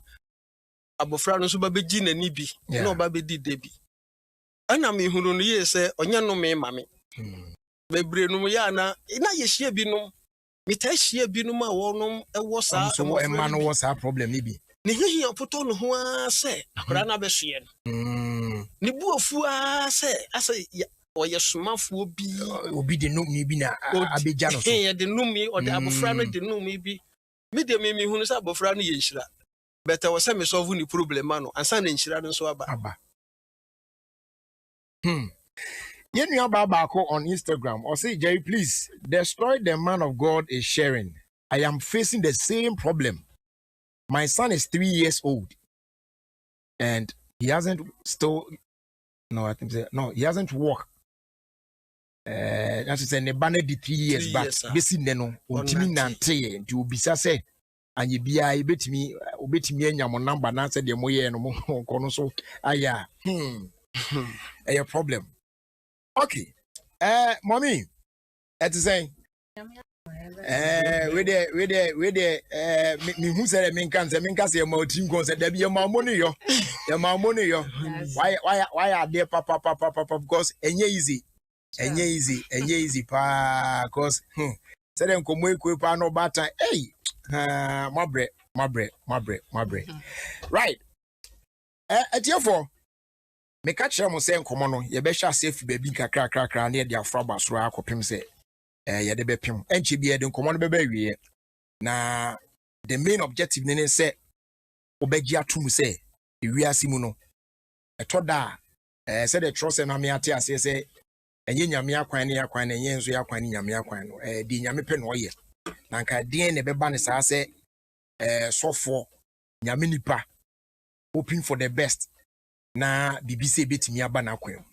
abofra no so ba beji na ni bi na o ba bedi debi ana me hunu no ye se onye no me mame bebre no ya na ye hie bi no mita hie bi no ma wo no ewo sa so e ma no wo sa problem ni bi ni hihi opoto no ho a se akora na besue no ni buofu a se ase oye somafo obi de no mi bi na abeja no so ye de no mi o de abofra no de no mi bi mi de mi hunu sa abofra no ye nhira beta wo se me solve ni problem no ansa na nhira no so aba You know about on Instagram or say Jerry, please destroy the man of God is sharing. I am facing the same problem. My son is 3 years old and he hasn't he hasn't walked. That's say ne bana di 3 years back. Besi no ontimi nante nti obisa say anye bia obetimi anya mo number na say de moye no mo kono so aya a problem. Okay. Mommy, at the same. We there, me who said me can say your team goes at there be your money yo. Your money yo. Why are there papa because easy pa cause say them come we pa no bata hey my bread. Right. At your for me catch them say come on ye be sha safe baby kakra na dia afra basoro akopem say ye de be pem enchi bi e de come on be wie na the main objective ne say obegi atum say ewiase mu no etoda say the trust na me ate ase say enye nyame akwan na enye nso yakwan nyame akwan no di nyame pe no oye na nka den ne be ba ne sa say sofo nyame nipa hoping for the best na BBC betimi aba na kwem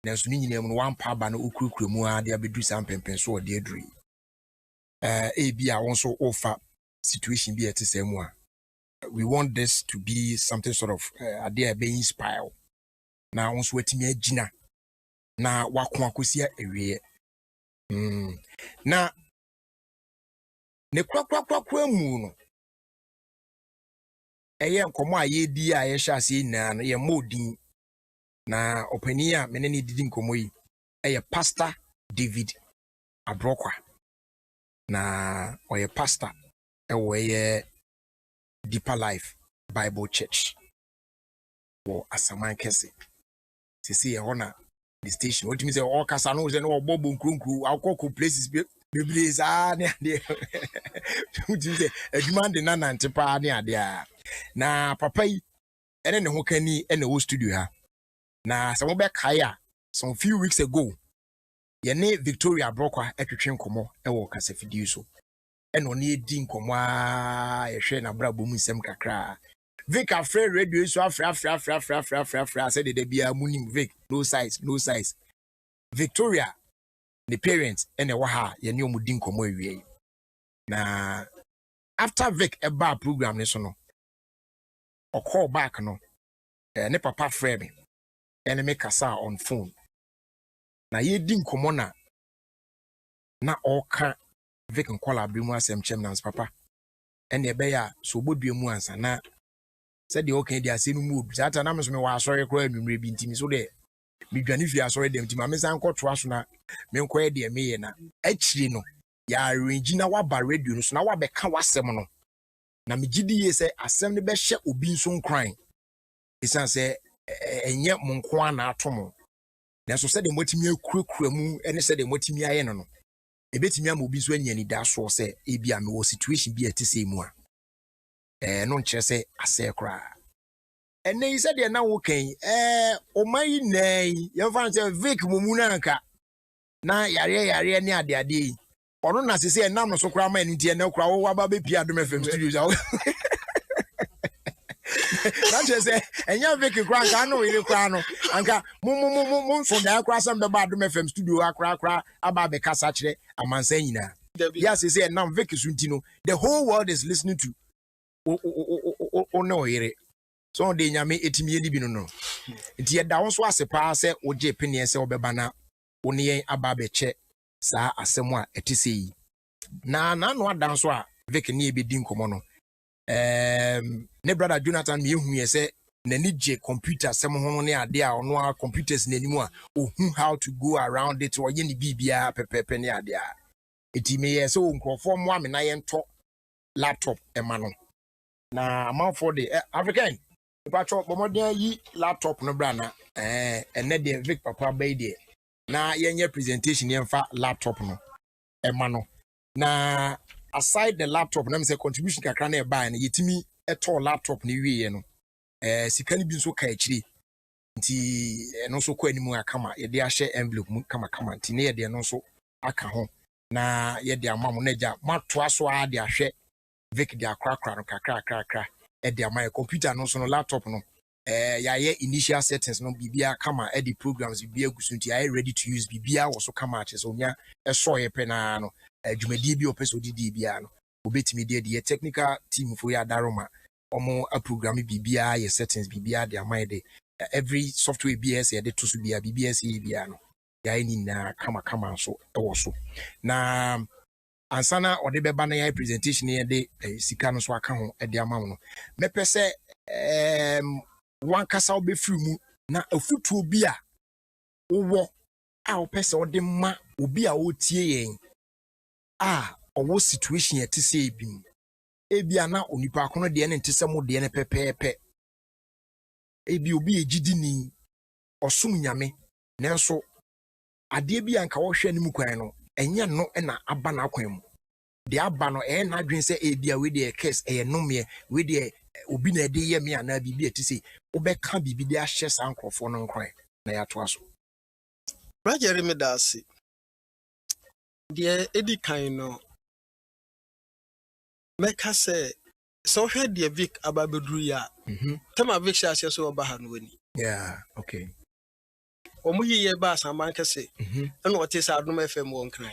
na so ni nyina mu wan pa aba na okurukuru mu a de abedu sam pempen so de aduri bi a won so offer situation bi ete sem a we want this to be something sort of ade be inspire na won so atimi agina na wakon akosia ewie na ne kwakwa mu no eye nkomo a ye di a ye hya ase na no ye modin na opani a mene ni didi nkomo yi eye pastor David Abrokwa na oye pastor oye Deeper Life Bible Church wo Asaman Kese sisi ye hona the station what means all kasa no say no bobo nkrunkru akoko places bebre za ne ade what means adwuma de na nante pa ne ade a na papa yi ene ne ho kani ene wo studio ha na some be kai a some few weeks ago ye ne Victoria Brokwa etwetwe nkomo ewo kasafidi so ene oni edi nkomo a ye hwe na brabo mu nsem kakra Vic afraid radio so afra said they be a munim Vic no size Victoria the parents ene wa ha ye ne omudi nkomo awie na after Vic eba program ne so no o call back no ne papa frɛ me ene me kasa on phone na ye di nkomo na oka Vic nkola abrimu asem chem na papa ene ebe ya so bodua mu ansa na said the okay dia se no mu obi ata na me so me wa asɔre kra anwumre bi ntimi so de me dwane fi asɔre dem ntimi me san kɔto aso na me nkɔe de me ye na akiri no ya arrange na waba radio no so na wabɛka wasɛm no na me gidi ye sɛ asɛm ne bɛhyɛ obi nso nkran isan sɛ enye monko ana atomo na so sɛ de motimi akurakura mu ene sɛ de motimi aye no ebetimi am obi so anya ni da so sɛ ebia me wo situation bi atise mu a no nkyerɛ sɛ asɛ kra ene yi sɛ de na wo kan o mai nei yɛmfa sɛ Vic mumu na nka na yare ne ade yi ɔno na sɛ nam no so kra ma ni tie na kra wo aba be pia Adom FM studios a na say enya Vic kra nka no ile kra no anka mum so da kra sam be ba Adom FM studio akra aba be kasa kire amansa nyina ya say nam Vic sunti no the whole world is listening to no yere so de nyame etimi edi bi no nti yeda won so asepa se oje pene se obeba na one yen aba be che saa asem a etise yi na no adan so a Vic ne ebedi nkomo no ne brother Jonathan me hu ye se nani je computer sem ho ne ade a ono a computers nanimu a ohu how to go around it or ye ni bibia pepepe ne ade a etimi ye se onkrofo mo amena ye nto laptop ema no na amount for the African pacho bomodin yi laptop no bra na ene de Vic papa bay de na yenye presentation yemfa laptop no ema no na aside the laptop na me say contribution kakra na e buy na yetimi eto laptop na wiye no sika ni bi nso ka akiri nti eno so ko animu akama ye de ahye envelope mu kama nti na ye de no so aka ho na ye de amam na ja mato aso a de ahwe Vic de akrakra no kakra e de amay computer no so no laptop no ya ye initial settings no bibia kama e the programs bibia gusu nti I ready to use bibia wo so kama che so nya e so ye pena no dwumadi bi opeso didi bia no obetimi de technical team for ya daroma omo a program bibia ye settings bibia de amay de every software BS ye de to so bia BBS bia no ya ni na kama so e wo so na ansana ode beba na ya presentation ye de sika no so aka ho e de ama no mepese wan kasa obefiri mu na afutuo bi a wo a opese ode ma obi a otie yen a owo situation ye tese ebim ebia na onipa akono de ne ntese mo de ne pepepe ebi obi ejidi ni osum nyame nanso ade bi anka wo hwe anim kwan no enye no na aba na akwan mu de aba no na adwen se ebia we de case nomie we de obi na de ye me ana bibi etise obeka bibi de ahye sankrofo no nkran na ya to aso Roger me dasi de edi kan no meka se so hwe de Vic ababeduru ya tema Vic sha so oba ha no wani yeah okay omuyi ye ba asaman kese na o te sa Adom FM won kran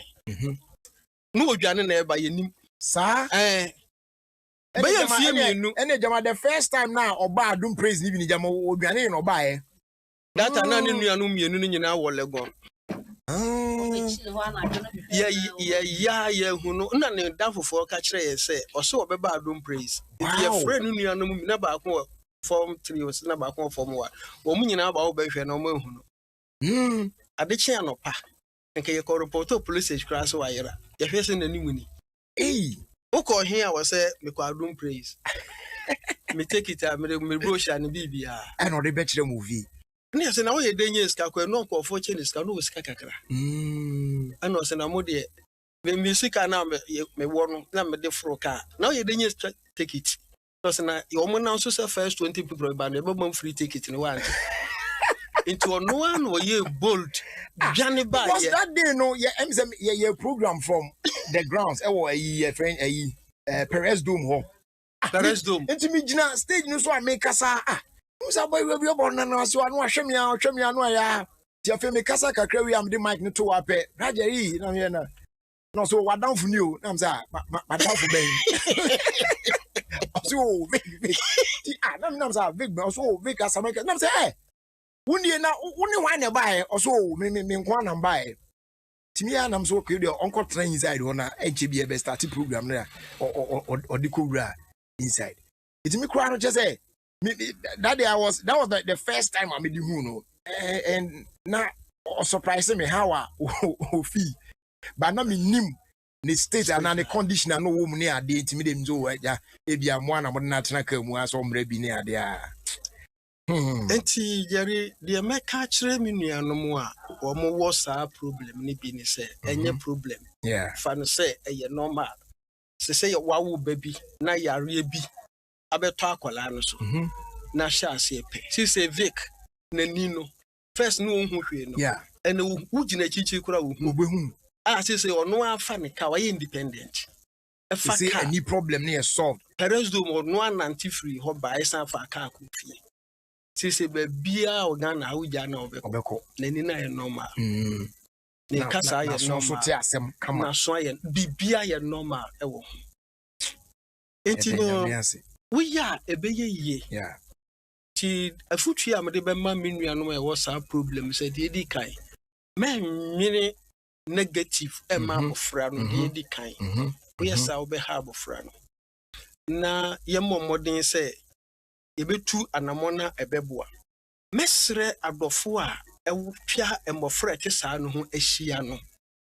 no odwane na eba yenim sa Bayan fie mienu ene jama the first time na oba Adom praise ni bi ni jama odwane no oba ye data na ne nuanu mienu ni nyina wo legon ya hu no na ne dafofo ka kire ye se o so obeba Adom praise ye friend nuanu mu na ba ko form 3 o se na ba ko form 1 wo mu nyina ba wo ba hwe na o ma hu no ade kye anopa nke ye ko report to police crash wa yera ye hwe se nani muni Oko here was say me Adom praise. Me take it me brochure and bibia. I know the betch the movie. Ne say na wo ye denye ska ko no ko for change ska no ska kakra. Ano say na mo de me music na me wo no na me de fro ka. Na wo ye denye take it. No say na yo mo na so say first 20 people ba na be free ticket ni one. Into no one or ye bold. Johnny ba was that day no ye program from the grounds a friend Perez Dome ho Perez Dome enti me gina stage no so make kasa musa boy we be born na so anu ahwem ya no ya ti afi me kasa kakra wi am the mic no to wape rajeri na me na no so wadan fu ni o na am say madam fu ben so big ti na say big ben so big kasa make na say Wuni na wuni wane bae oso me nkwa na bae timi ya nam so okay dey onko train inside ona enche bi e be start program na or the kowura inside itimi kra no che say that day that was the first time I made you know and na surprising me how Ofie but na me nim the state and the condition no wo mu ne ade itimi dem zo ya e bia mo na mo na tena ka mu aso mra bi ne ade a Enti Jerry, the America chere mi nuanom a wo mo wo sa problem ni bi ni say enye problem. Yeah. Fa no say eye normal. Se ye wawo baby na yare bi abeto akwala no so. Na sha ase pe. Si say Vic na nino. First no hu hwe no. Yeah. And wo gina chichi kura wo obehu. Si say ono afa ne ka wa independent. E fa ka any problem na solved. Perez do mo no ananti free ho ba isa fa ka ko fie. Se bia Ghana awuja na obeko na ni na ye normal ne kasa ye normal so te asem kama na so ye bibia ye normal ewo enti no we ya ebeye ye yeah ti afutu ya me de be ma menua no e wo sa problem se de di kai men nwene negative e ma bofra no de di kai we ya sa obe ha bofra no na ye momodin se yebetu anamona ebeboa mesre adofo a ewtwa emofra te saa no ho ahia no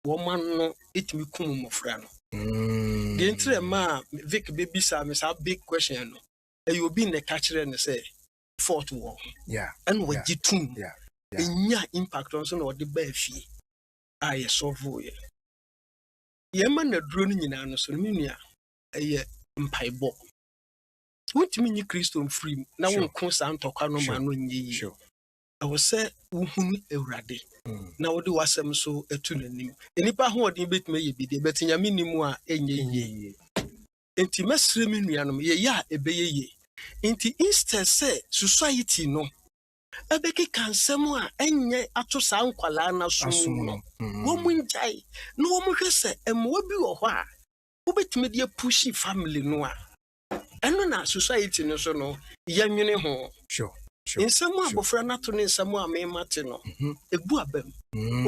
wo man no etimi kum mofra no de ntre ma Vic baby sa me sa big question no eyobi ne ka kire ne say fort wo yeah and we gitum yeah enya impact on so no de ba afie a ye solve ye man na duro no nyina no so no menua eye mpaibo What mean you Christian free? Now we come santokwa no ma no nyi. Sure. I was say uhunu ewrade. Na wo de wasem so etu nanim. Enipa ho odin betime ye bi de betinya minimu a enye ye. Enti mesre mi nuanom ye ya ebeye ye. Enti instead say society no. Ebeki kansem a enye ato sa nkwala na so no. Wo munjai. No wo hwe se emwa bi wo ho a. Wo betime de push family no a. Eno na society no so no yanwene ho sure insemu abofra na to ne insemu a me mate no ebu abam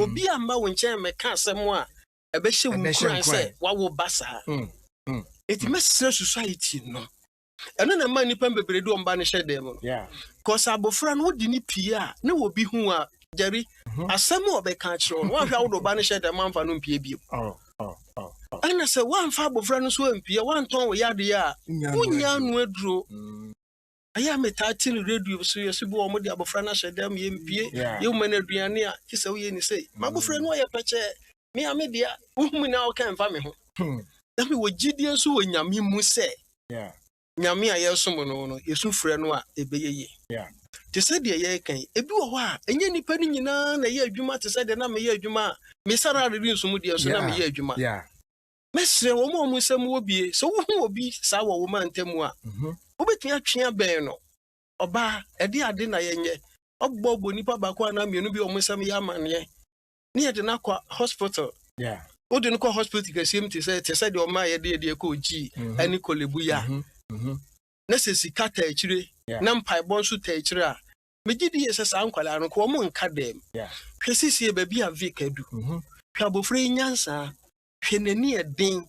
obi amba wo nchen me ka asemu a ebehye wu kran se wawo basa eti mesre society no eno na ma nipa bebre do mba ne hyede mo yeah cause abofra no di ni pie a na wo bi hu a Jerry asemu obeka kire no wa hwa wo do ba ne hyede manfa no mpie bi ana se wan fa abofra no so ampie wan ton wo yade a unya anu aduro aya metati ni radio so yeso bo mo de abofra na hyedam ye mpie ye umane aduane a kise wo ye ni sei ma abofra no ye peche me amedia uhum na o kan fa me ho na me wo gidie so wo nyame mu se nyame a yeso mo no yesu frɛ no a ebeyeye te se de ye kan ebi wo ho a enye nipa ni nyina na ye adwuma te se de na me ye adwuma me sara re nsumu de so na me ye adwuma mesre wo mo nsem wo bie so wo hu obi sa wo ma ntemu a wo betua twea ben no oba ede ade na yenye obbo nipa bakwa na mienu bi o nsem ya amane ni ye de na kwa hospital o de no kwa hospital ka sim te se de o ma ye de ko ji ani kolebu ya na se sika ta akire na mpai bon so ta akire a megidi ye se sa nkwala no ko mo nka dem hwesisi e ba bi a Vic adu hwa bofre nyansa hwenani eden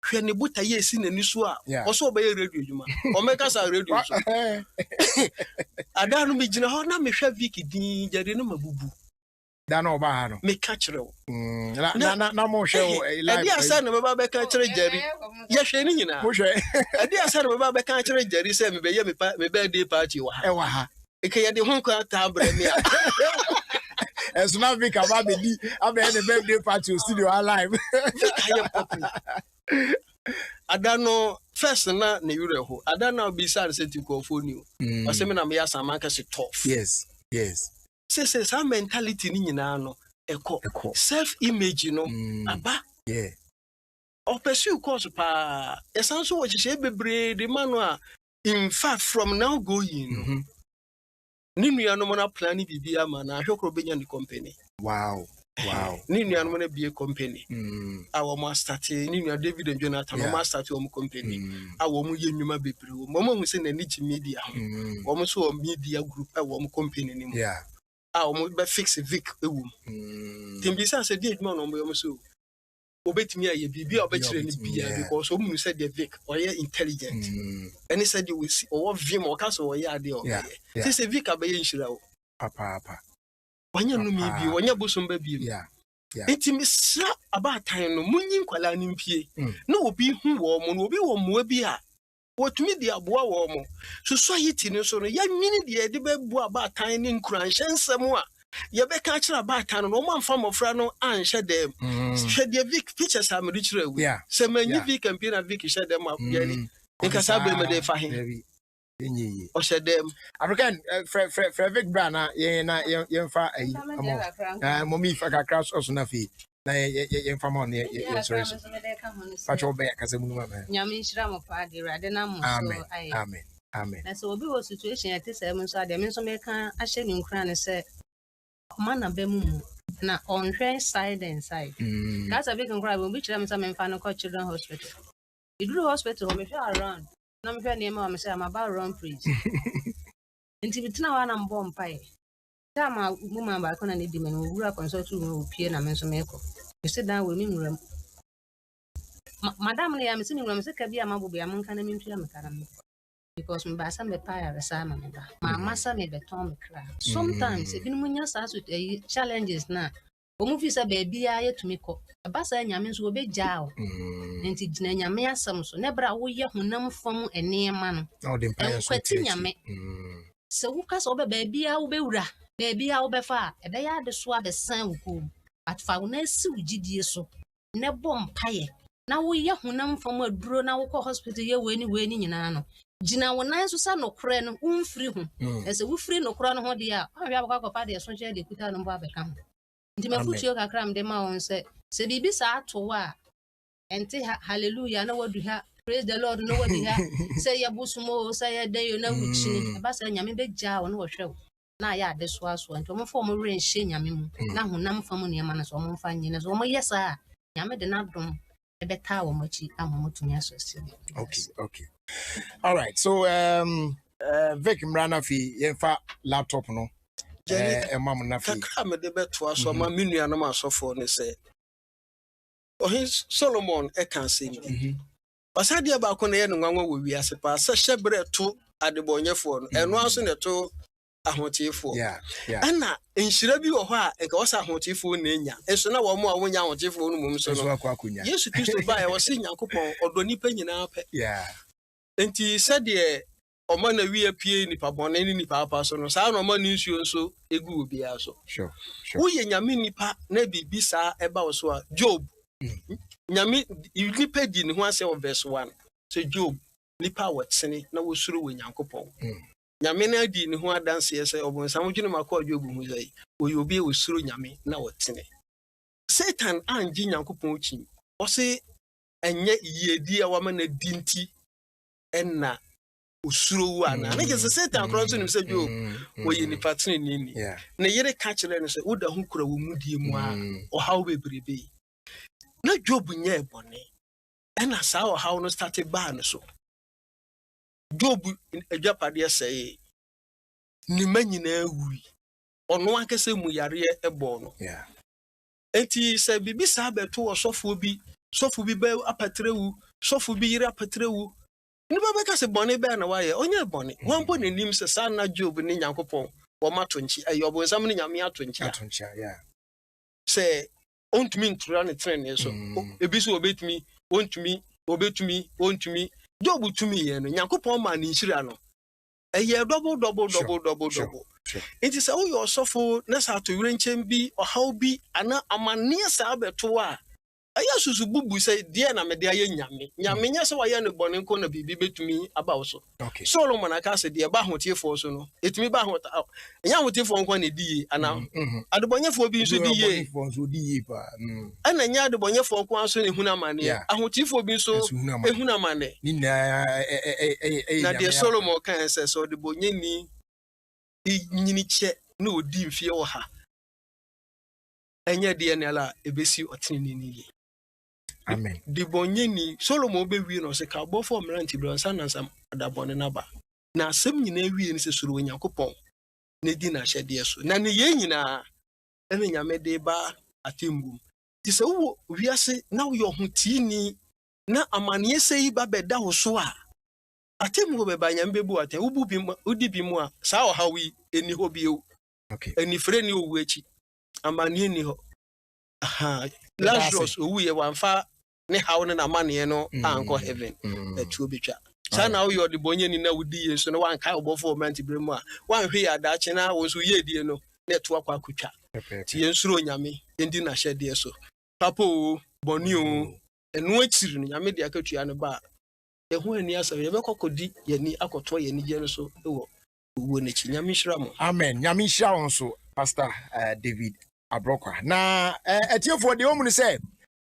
hwene buta ye si nani so a oso obaye radio djuma o meka sa radio so adanu mi gina ho na me hwa Vic din jade no mabubu da no ba ha no me catch you na mo hwe live adi asa na baba be catch Jerry ye hwe ni nyina mo hwe adi asa na baba be catch Jerry say me be ye me birthday party wa ha eke ye de ho kwa ta bra me a as na Vic about the the birthday party studio alive Adano first na yure ho adana be sad say to go phone you o say me na me ya samanka se tough yes say some mentality ni nyina no eko self image no aba o pursue course pa esanso wo hye bebre de manu a in fact from now going ni nuano mo na plan bibi ama na ahwekro benya ni company wow ni nuano mo na be company awo mo start ni nuano David and Jonathan mo start wo company awo mo ye nnwuma bebre wo mo hu se na ni media wo mo so media group awo mo company ni mo awo mo be fix Vic ewu timbisa se di edma no mo so obetimi aye bibia obekire ni bia because omu said the Vic or intelligent and he said you will see or vim or caso or ya de o say Vic abaye nshira o papa wanya no mi bi wanya bosomba bi etimi sra aba tan no munyin kwala ni mpie na obi hu wo mo no obi wo mo bi a wotumi di aboa wo mo society ni so no ya nwini de de bebu aba tan ni nkuransensem a ye be ka kira ba tan no mo amfa mofra no anhye dem hwe de Vic pictures am ri kira wu se manyi Vic campaign na Vic hye dem ya ni nkasa be me de fa he enyi o hye dem African Vic brana ye fa ayi momi fa kakra so na fi na ye fa mo ne ye sorry pacho be kasa mu ma nyame nshira mo pa de rade na mo so amen na so obi wo situation ya tese mo so ade me so me kan ahye ni nkran ne se mana be mu na on side and side that's a big cry when we chira me some fan ko children hospital iduru hospital me feel around na me feel near me say am about run preach nti bitina wa na mbom pai tama muma ba ko na ne di me no wura consult wo pie na me so me ko you sit down with me nwuram madam ne ya me sini nwuram se ka bia mabubu ya monka na me mpia me kana me because me ba sa me pa ya resa ma me ba mama sa me beton me kra sometimes e binu munya sa so challenges na o mu fi sa baby ya yetumi ko ba sa nyame so obegya o nti gina nyame asam so ne bra wo ye honam fam enema no o de pa ya so kwati nyame se wo ka so be baby ya wo bewura baby ya wo be fa e be ya de so abesan wo ko but fa wo na si wo gidie so ne bom paye na wo ye honam fam aduro na wo ko hospital ye we ni nyina no gina wona so sa nokre no umfiri ho ese wo firi nokra no ho de a ahwa bakwa pa de so che de kuta no ba beka ho nti mefutio kakra mde ma won se bibi sa ato wa enti hallelujah na wadu ha praise the Lord no wadu ha se ya busumo se ya den yo na wuchini e ba se nyame begja won wo hwe na ya ade so aso nti mo fo mo renhye nyame mu na honam fam ne ma na so mo mfa nyine so mo yesa nyame de na dom e beta wo machi amomotumi aso se okay all right so Vic mrana fi yenfa laptop no mam na fi kakra me de beto aso ma menua no ma asofo ne se Ohis Solomon e kan se mi basade ba ko na ye no nwanwa wo wi ase pa se hyebre to adebonyefo no eno aso ne to ahotifo ana enhyira bi wo ho a e ka wo sa ahotifo na enya eso na wo mo a wonya ahotifo no mum so no Yesu Kristo ba e wo se Nyankopon odo nipa nyina pe enti se de Oma na wi apie nipa bone ni nipa apa so no sa na oma ni nsuo nso egu obi aso sure wo ye nyame nipa na bibi sa eba wo so a Job nyame nipa di ne ho ase o verse 1 so Job nipa watsene na wo suru wo Nyankopon nyame na di ne ho adanse ye se obonsam dwene makọ Job hu zai oyi obi wo suru nyame na watsene Satan anji Nyankopon chi o se enye yedi a wama na dinti enna usuro wa na na gese Satan cross nim se Job wo ye nipa tene ni na yere ka kire ne se woda hu kura wo mudie mu a o hawo bebrebe na Job nye ebone ena sa o hawo no start ba ne so Job adwapade say ni manyina wi ono akese mu yare ebo no enti se bibi sa beto osofo bi be apatrewu sofo bi yire apatrewu ni baba ka se bone be na waye onye bone wampo nenim se sa na Job ni Nyankopon wo matonchi ayobo nsam ni nyame atonchi say want me to run a train so ebiso obetumi want me job to me and Yakupon man in Shirano. A year double. It is all your suffer, Nessa to Renchen be or how be, and a man near Saber to wa. I used to bubu say, dear Namedia Yami, so I am a bonnet corner be to me about so. Okay. Solomon, I can't say, dear Bahot here for so. It me Bahot out. Young with you for 1 D, and now at the bonnet for being so D. And then the bonnet for Kwanso in Hunamania. I want you for being so Hunamane. Now, dear Solomon can say so the Bonyeni. Niche no dim feel her. And yet, dear Nella, a besi or tinny. Amen. The Bonyeni, Solomon be we no se cabo for Melanti Bronson and some other bonanaba. Now, some in a wee is a suru in your coupon. Nedina shed yes. Nanny Yenina, and then Yame de bar at Timbu. Tis oh, we are say now your Hutini. Na a man ye say Babeda or soa. Atembo by Yambebu at Udibimwa, Sao how we any hobby. Okay. Any friend you which a man in Lazarus, we one far, ne how na money, no, uncle heaven, a true bitcher. So now you're the Bonyan in our dears, so no one cowboy for Manti Brema. One here at Dachina was we, dear no, network kucha. Tiensro Yami, Indina shed dear so. Papo, Bonu, and wait, Yamidi Akuchi and a bar. When yes, I never could di any akotoy any general when it's Yamishramo. Amen. Yamisha also, Pastor David Abroka. Now, at you for the woman say,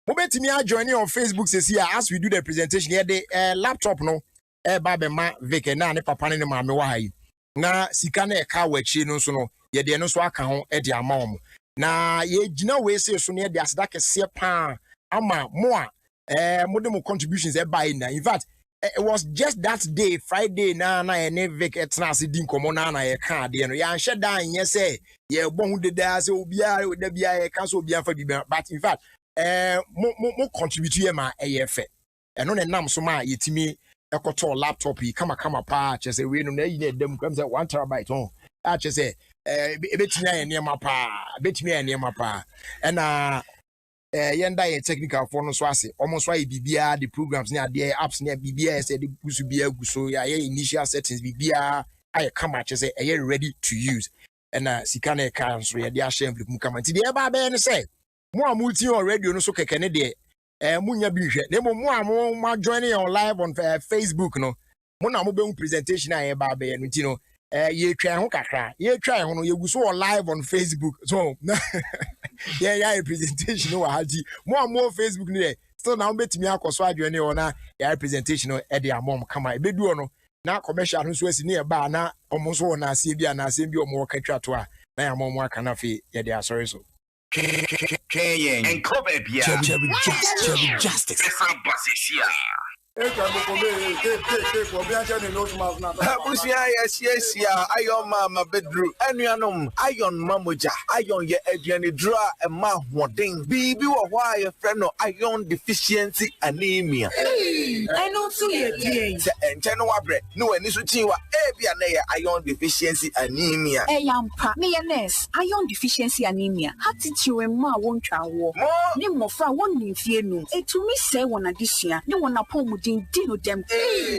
Mobetimi joining on Facebook says here as we do the presentation here, the laptop no, Babema Veke, na ne papa ne mama wahai. Na sikane car wechi no so no, ye de no so aka ho e de amam. Na ye gina we say so ne de asda kese pa ama mo a modem contributions e buy na. In fact, it was just that day, Friday, na Vic etnasi din komo na ye kan de no. Ya nhye dan ye say ye bon de da say obia o da bia ye kan so obia fa bibia. But in fact, mo contribute ye ma ye fe. Eno ne nam so ma yetimi ekoto laptop yi kama pa chese we no na yi na dem kwam say 1 terabyte on. A chese ebetimi ye niam pa. And yenda ye technical for no so ase almost why bibia the programs near the apps near bibia say the gusu bia guso ya initial settings bibia I come at say ready to use and sikane can so ya dia share mu come nti the ba be ne say mo amulti on radio no so keke ne de munya bi hwe ne mo ma joining on live on Facebook no mo na mo be presentation aye ba be no nti no ye twa ho kakra ye twa ho no ye guso on live on Facebook so yeah presentation no haji more Facebook no still now betimi akoso adwene o na yeah presentation no e de amom kama e bedu no na commercial no so asi ne ba na omo so na asie bia na asem bi omo katwa to a na ya amom aka na fe ye de asori so and cover bia justice Yes, Iron Mama bedroom. Anyonum, Iron Mamoja, Iron ye Adriani draw a mouth one Baby, why a friend of iron deficiency anemia. I know too yet. And Chanoabre, no, and this routine was iron deficiency anemia. Yampa, nearness, iron deficiency anemia. How did you and ma won't travel? Name of our one in Fienu. A to me say one addition, no one upon Dino dem. Pepe.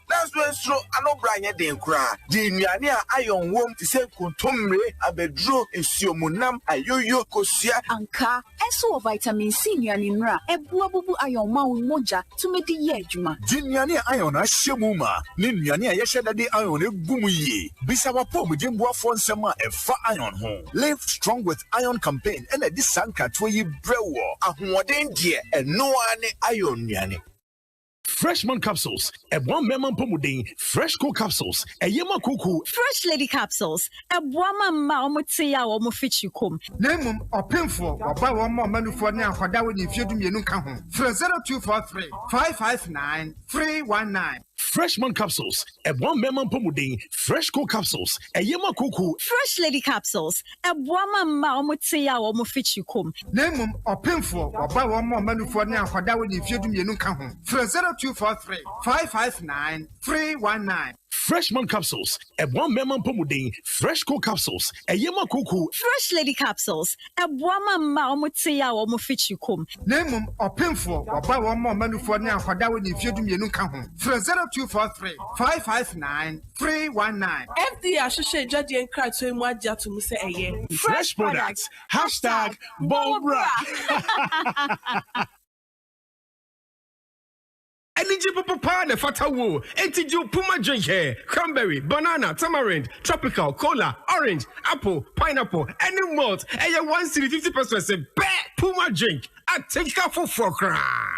That's when so I know Brian den cry. Jinyania iron womb to say kuntumre abedro esiomunam ayoyo kosia anka eso vitamin C nuaninra ebuabubu iron ma moja to me the year juma. Jinyania iron ashemuma ni nuania yesheda de iron egumu ye. Bisa wapo mujembua fonsema efa iron home. Live strong with iron campaign and this sanka twe brewo ahoden die eno ane iron nuane. Freshman capsules, a one memon pomudin, fresh cool capsules, a yama cuckoo, fresh lady capsules, a woman maomutia or mofichukum. Name or pinful, or buy one more menu for now for that when you feed me no come home. 0243 559 319. Freshman capsules, a one memon pomudin, fresh cool capsules, a yama cuckoo, fresh lady capsules, a woman maomutia or mofichukum. Name or pinful, or buy one more menu for now for that when you feed me no come home. 0243 559 319. Freshman capsules, a one memon pomudin, fresh cool capsules, a yema cuckoo, fresh lady capsules, a woman maumutia or mufichukum. Name or painful or buy one more menu for now for that when you feed me no come from 0243 559 319. FD Ashe Jadi and Cry to him what Jatu say a year. Fresh products, hashtag Bobra. Energy papa ne fata wo. Enti ju puma drink here. Cranberry, banana, tamarind, tropical, cola, orange, apple, pineapple, any malt. And you 150% say puma drink. I take a for cry.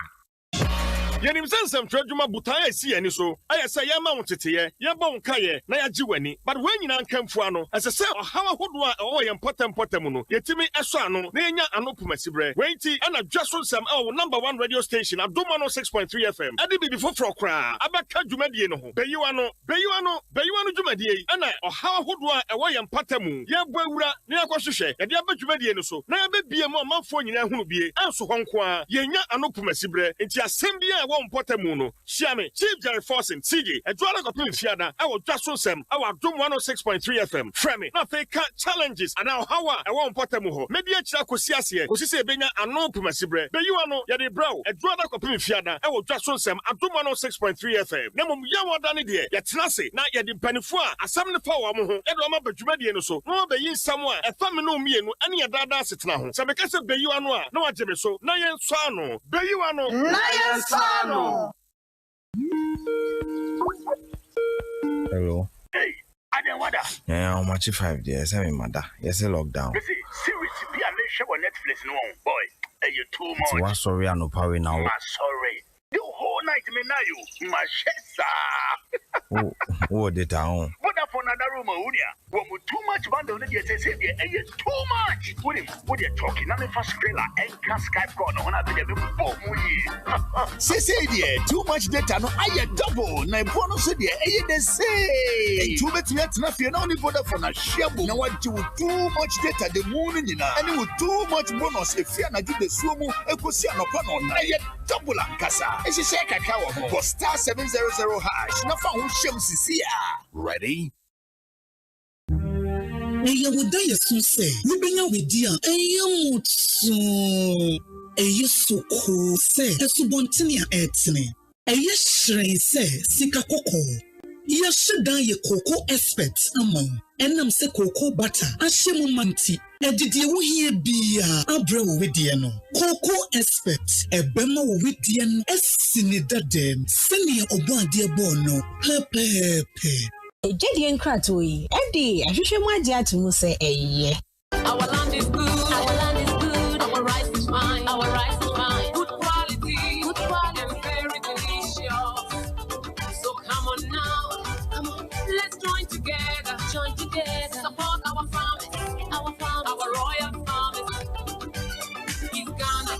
Yenim sensem twadwuma butan asi ani so ayesa yema woteteye yeba wonkaye na yaji wani but when nyina nkamfu ano asese ohawa hodo a o ye potem no yetimi eso ano na yenya anopumasibere wenti ana dwaso sam number 1 radio station Adom 106.3 FM ade bibi foforo kra abaka dwumadie no ho beyiwano dwumadie ana ohawa hodo a o ye potem yebo awura na yakohwehwe yade abadwumadie no so na yabebie mu amanfo nyina hunu bie anso honko a yenya anopumasibere enti asembia one potamu no Shiame Chief Jerry Forson CJ Edwala Kopin Fiada I will just on some our Adom 106.3 FM Frame na fake challenges and now how I won't potamu ho maybe a chakosiasie osise benya ano pumasibre be you ano ya de bro Edwala Kopin Fiada I will just on some Adom 106.3 FM nemu ya wadani de ya tenase na ya de panifo a asam ne fa wa mo ho ya de ma badwumadie no so no be yin sam a e fa me no mienu ane ya dada setena ho se be kase be you ano a na wagebe so na yen so ano be you ano na yen so Hello. Hey, I didn't want that. Yeah, how much 5 days? I mean, mother. Yes, a lockdown. You see, series be a show on Netflix, no boy. Hey, you too much. So what's sorry, I no power now. I'm sorry. The whole night, me now you, my Oh, the town. What up for another room, Unia? What with too much bundle, you say, too much. What you talking? I'm a first trailer and Skype corner when I be a boom. Say, too much data, no, I double. Na bonus, they say. Too much yet, nothing only for the phone. Shabu. Now, what you too much data, the moon in and with too much bonus, if you're not the sumo, a question upon on, I double and casa. It's a shake a cow for star 700 hash. No found Shamsi. Ready? Eya woda yesu se we benya wedia eya mutso eya soko se esubontini a etene eya hren se sika koko ya shedan ye koko expert amon enam se koko butter ahyemu manti edidie wo hie bia abre wo wedie no koko expert ebema wo wedie no esini dadem sene obo ade ebo no pepepe Jadi Enkratoi, Eddie, I should my dad to say a year. Our land is good, our land is good, our rice is fine, our rice is fine. Good quality, and very delicious. So come on now, let's join together, support our farmers, our royal farmers. It's Ghana,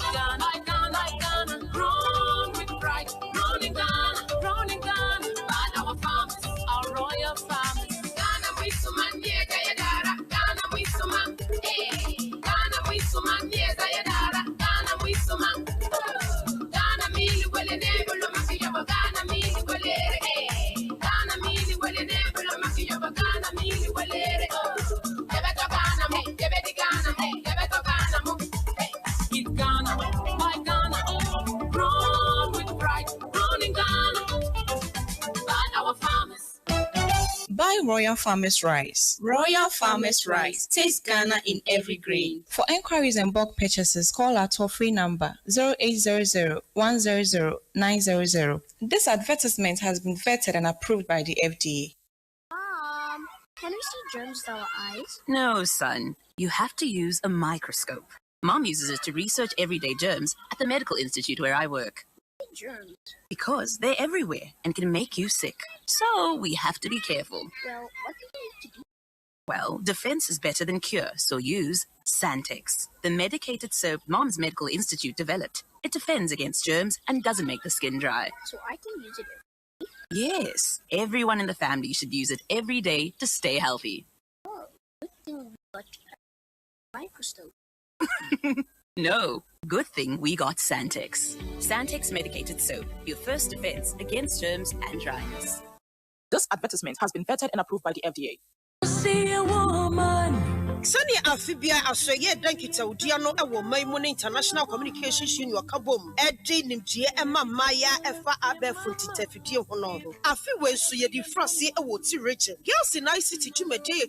grown with pride, grown in Ghana, by our farmers. Royal farmers, Ghana we so man yeah Ghana we so man, Ghana we so man yeah Ghana we so man, Ghana me well never lo maki yoba Ghana me well Ghana me well never lo maki yoba Ghana me well Ebe to Ghana mo, ebe di Ghana mo, ebe to Ghana mo, it's Ghana, my Ghana, grown with pride, grown in Ghana, by our farmers. Buy Royal Farmers Rice. Royal Farmers Rice. Taste Ghana in every grain. For enquiries and bulk purchases, call our toll-free number 0800 100 900. This advertisement has been vetted and approved by the FDA. Mom, can we see germs with our eyes? No, son. You have to use a microscope. Mom uses it to research everyday germs at the medical institute where I work. Germs? Because they're everywhere and can make you sick. So we have to be careful. Well, what do we need to do? Well, defense is better than cure, so use Santex, the medicated soap Mom's Medical Institute developed. It defends against germs and doesn't make the skin dry. So I can use it every day? Yes, everyone in the family should use it every day to stay healthy. Oh, good thing we got a microscope. No, good thing we got Santex. Santex medicated soap, your first defense against germs and dryness. This advertisement has been vetted and approved by the FDA. See a woman. Sani Afibia Asoye Dankita Udiano Ewo Maimuna International Communications Union Kabum Edi Nimjie Emma Maya Efa Abe Funti Tefidi Honodo Afiwe Suye di Frasi Ewo Ti Richard Girls in ICT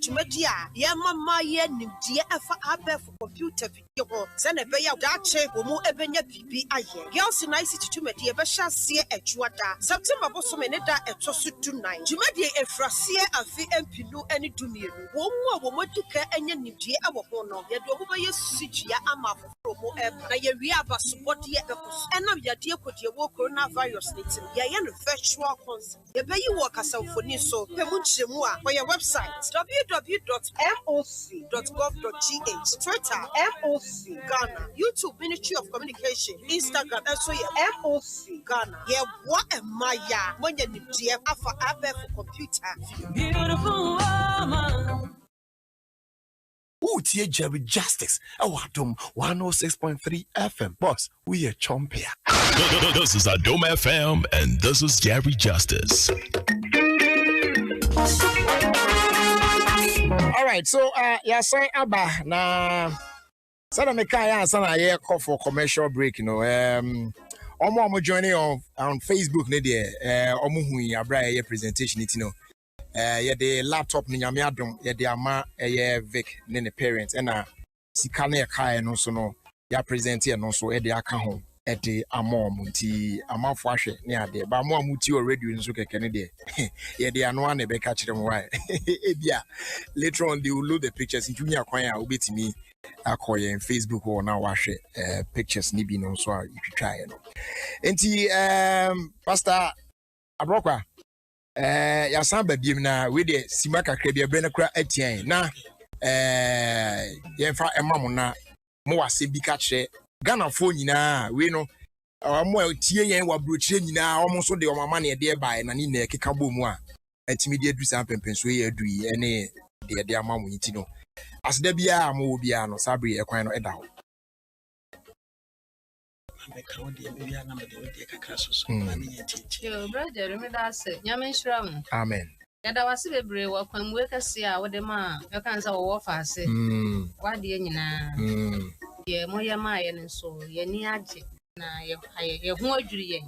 Tumedia Yama Maya Nimjie Efa Abe for computer video Sene Beya Dache Womu Ebenya Bibi Aye Girls in ICT Tumedia Besha Sie Ejuada September Bosomeneda Etosu 29 Tumedia Efrasie Afi Empinu Eni Dumir Womu Womoduke Enya Nimjie Ewo Hono Yedo Obuye Sijia Ama Promo na ye wi abasopode ye bekos enam yade kodie wo coronavirus nitim ye ye no virtual concert ye be yi wo kasafoni so pemu nchemu a your website www.moc.gov.gh Twitter MOC Ghana YouTube Ministry of Communication Instagram also ye MOC Ghana ye wa emaya monya nimdie afa abe for computer beautiful woman. Utie Jerry Justice. Adom 106.3 FM. Boss, we a champion. This is Adom FM, and this is Jerry Justice. All right, so say Abba na sada me kai answer na ye call for commercial break, you know. Omo joining on Facebook ne there. Omo hu abra ye presentation it, you know. The laptop ni nyame adom the ama Vic ne ne parents and sika na kai no so no ya present here no so the aka ho the amom nti amafo ahwe ne ade ba mo amuti already nso keke ne de the ano na be ka kire mo why ebia later on they will load the pictures into nya kwan a obetimi akoye in Facebook or na wahwe pictures ni bi no so if you try no nti pastor Abrokwa ya samba biem na we de simaka krabia be na kra atien na ye fa emam na mo wase bi ka kire Ghana fo nyina we no mo tie yen wa brochire nyina o mo so de o mama na de bae na ni na ekeka bomu a atimi de adu san pempenso ye adu yi ene de amamu yiti no asda bia mo bia no sabri ekwan no eda ho Amen. Yada wasi bebre wa kwam wekasi a wode ma yakanza wo faase wade nyina ye moya ma ye nso ye ni age na ye ho adwuri ye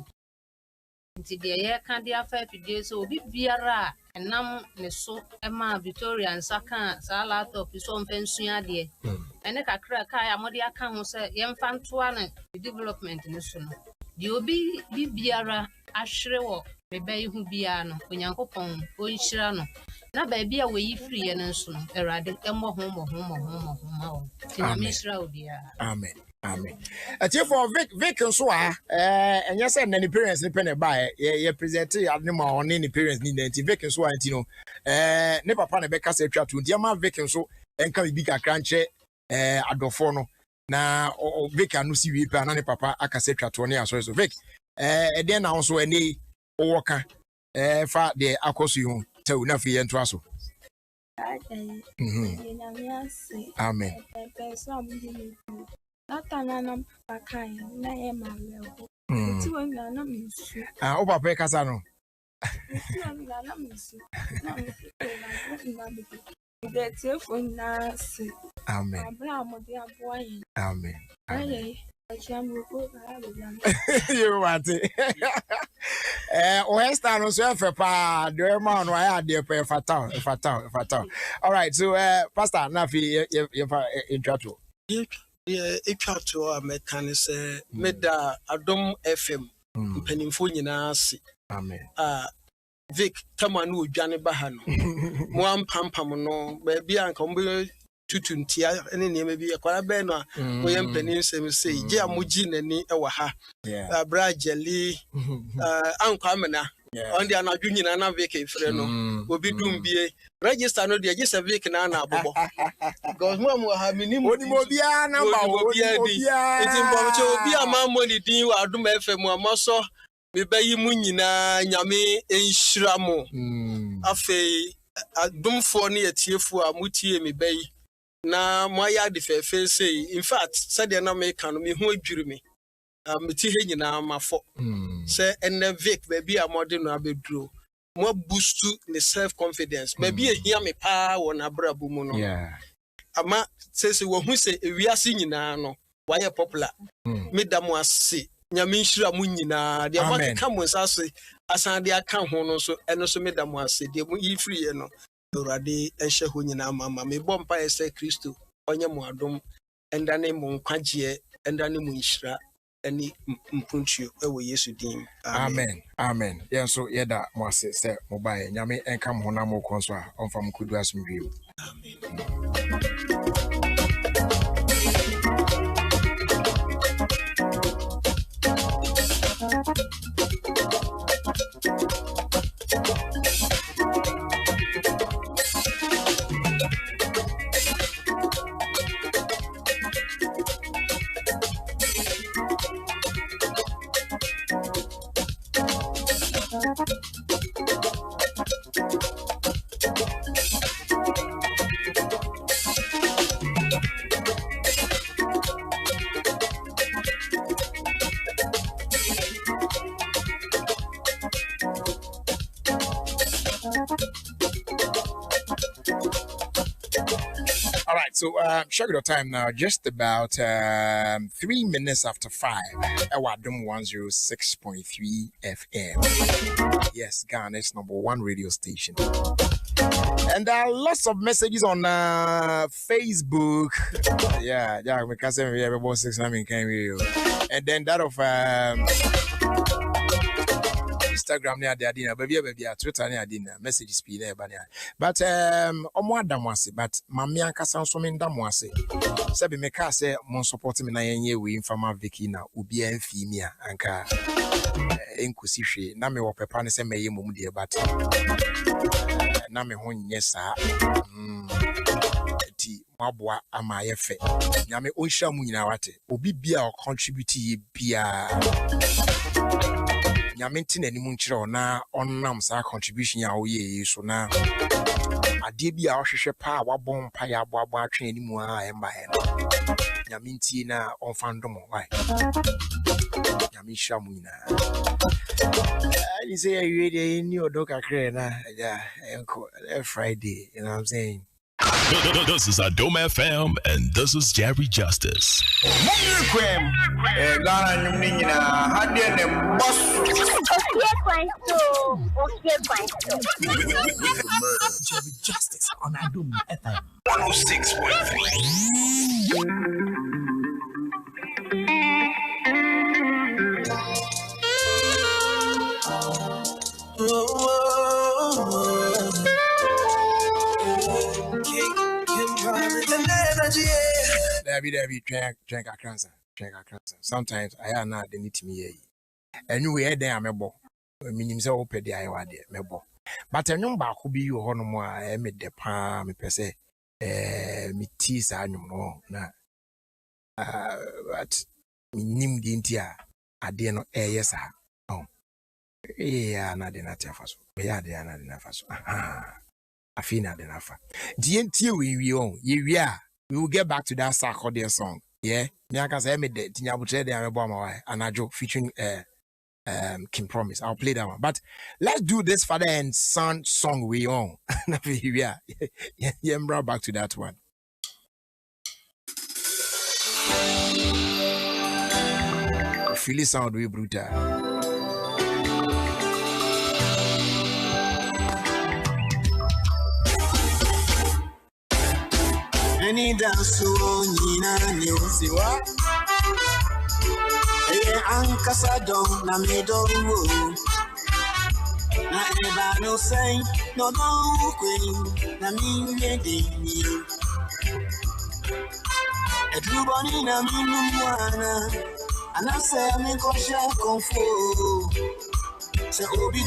nti de ye ka de afa afidie so obi biara enam ne so ema Victoria nsaka sa laptop so mfensu ade ene kakra ka ya mode aka ho se ye mfa ntoa na development ne so no de obi biara ahwere wo bebe ihu bia no onyankopon onhyira no na ba bia we free ye nso no erade emmo ho ma tinamishira obia amen amen ati for Vic nso enye se na ni parents ni pene ba ye present adema on ni parents ni nanti Vic nso anti no ne papa na be ka se twa to dia ma Vic nso enka bibi kakra nche adofo no na Vic anu si wi pa na ne papa aka se twa to ne aso so Vic den na nso eni owoka fa de akoso yu tew na fi yento aso amen o papa kasa no amen amen you want it o esta no so fe pa de man wa de pe fatan all right so pastor na fi intro to a mechanic meda Adom FM mpanimfo nyina ase amen Vic tamanu odwane baha no mo ampampam no ba bia nka mbe tutuntia ene ne bi akwara be no mo ye mpanin sem sei je amogi nani e wa ha abra jeli ankwa amena on dia na dwunyina na Vic efre no obi dumbie register no dia je se Vic na na abobo because mo ha minimum onimo bia na ba obia eti mbo che obi amamo ni din wa Adom FM amoso me bayi mu nyina nyame enhyira mo afei adomfo ne yetiefo a mutie me bayi na moya de fefe sei in fact said na me kan me ho adwiri me meti he nyina mafo se enne Vic ba bi a mode no abeduro more boost to the self-confidence. Maybe a hear me pa on a brabumono. Yeah. Ama says who say we are singing now. Why a popular? Madam was see. Nyamishra Munina, the amount come was us as I account hono so and also Madam was say, the free no. Dorade and Shahunina Mamma, me bompire say Christo, on your Adom, and the name Monkajie, and the name Munshra, and Mpunchu, oh, yes, you deem. Amen. Amen. Yeah, so yeah, that was it. Say, mobile, Yami, and come Honamo Conswa, on from Kudras review. All right, so check your time now. Just about 3 minutes after 5. Adom 106.3 FM. Yes, Ghana's #1 radio station. And there are lots of messages on Facebook. Yeah, because we have about 6 can you. And then that of Instagram near the Adina, baby, Twitter near Adina, messages be there, but Omo Damwase, but Mamia Casan so mean Damwase. Sabi Meka say, Mon support me na yenye we infama Vicky na ubi en femia anka enkusishi na me wo pepa ne se meye mum de but na me ho nye saa ti maboa ama ye fe nyame onhia mu nyina wate obi bia o contribute ye bia nyame ntina ni mu nkyere na onnam saa contribution ya wo ye so na ade bia o hwehwe pa wabon pa ya aboabo atwe ni mu a emba he no nyame ntie na onfandom why nyame hia mu nyina I say you ready in your dog na yeah Friday, you know what I'm saying. This is Adom FM and this is Jerry Justice. OfieKwanso. Jerry Justice on Adom FM 106.3. David, drink a cancer. Sometimes I am not the need me. Anyway, there I'm a bo. Meaning so open the eye mebo. But I know back who be you on more. I made the palm, per se. Me tease I know na. But me nim dintia. I dare not yes, oh. Yeah, not the nature faso. Yeah, they are not enough faso. I feel not enough. DNT we own. Yeah. We will get back to that Sarkodie song. Yeah, Nyaka say me de Tinyabuche de Ameboma and Ajo featuring Kim Promise. I'll play that one. But let's do this father and son song we own. Yeah, back to that one. Feel it sound way brutal. Any dance nina niusiwa ankasa don na medowo na eba no say no queen na minye dini eduboni na minu mwana anase mi kosha konfo se obi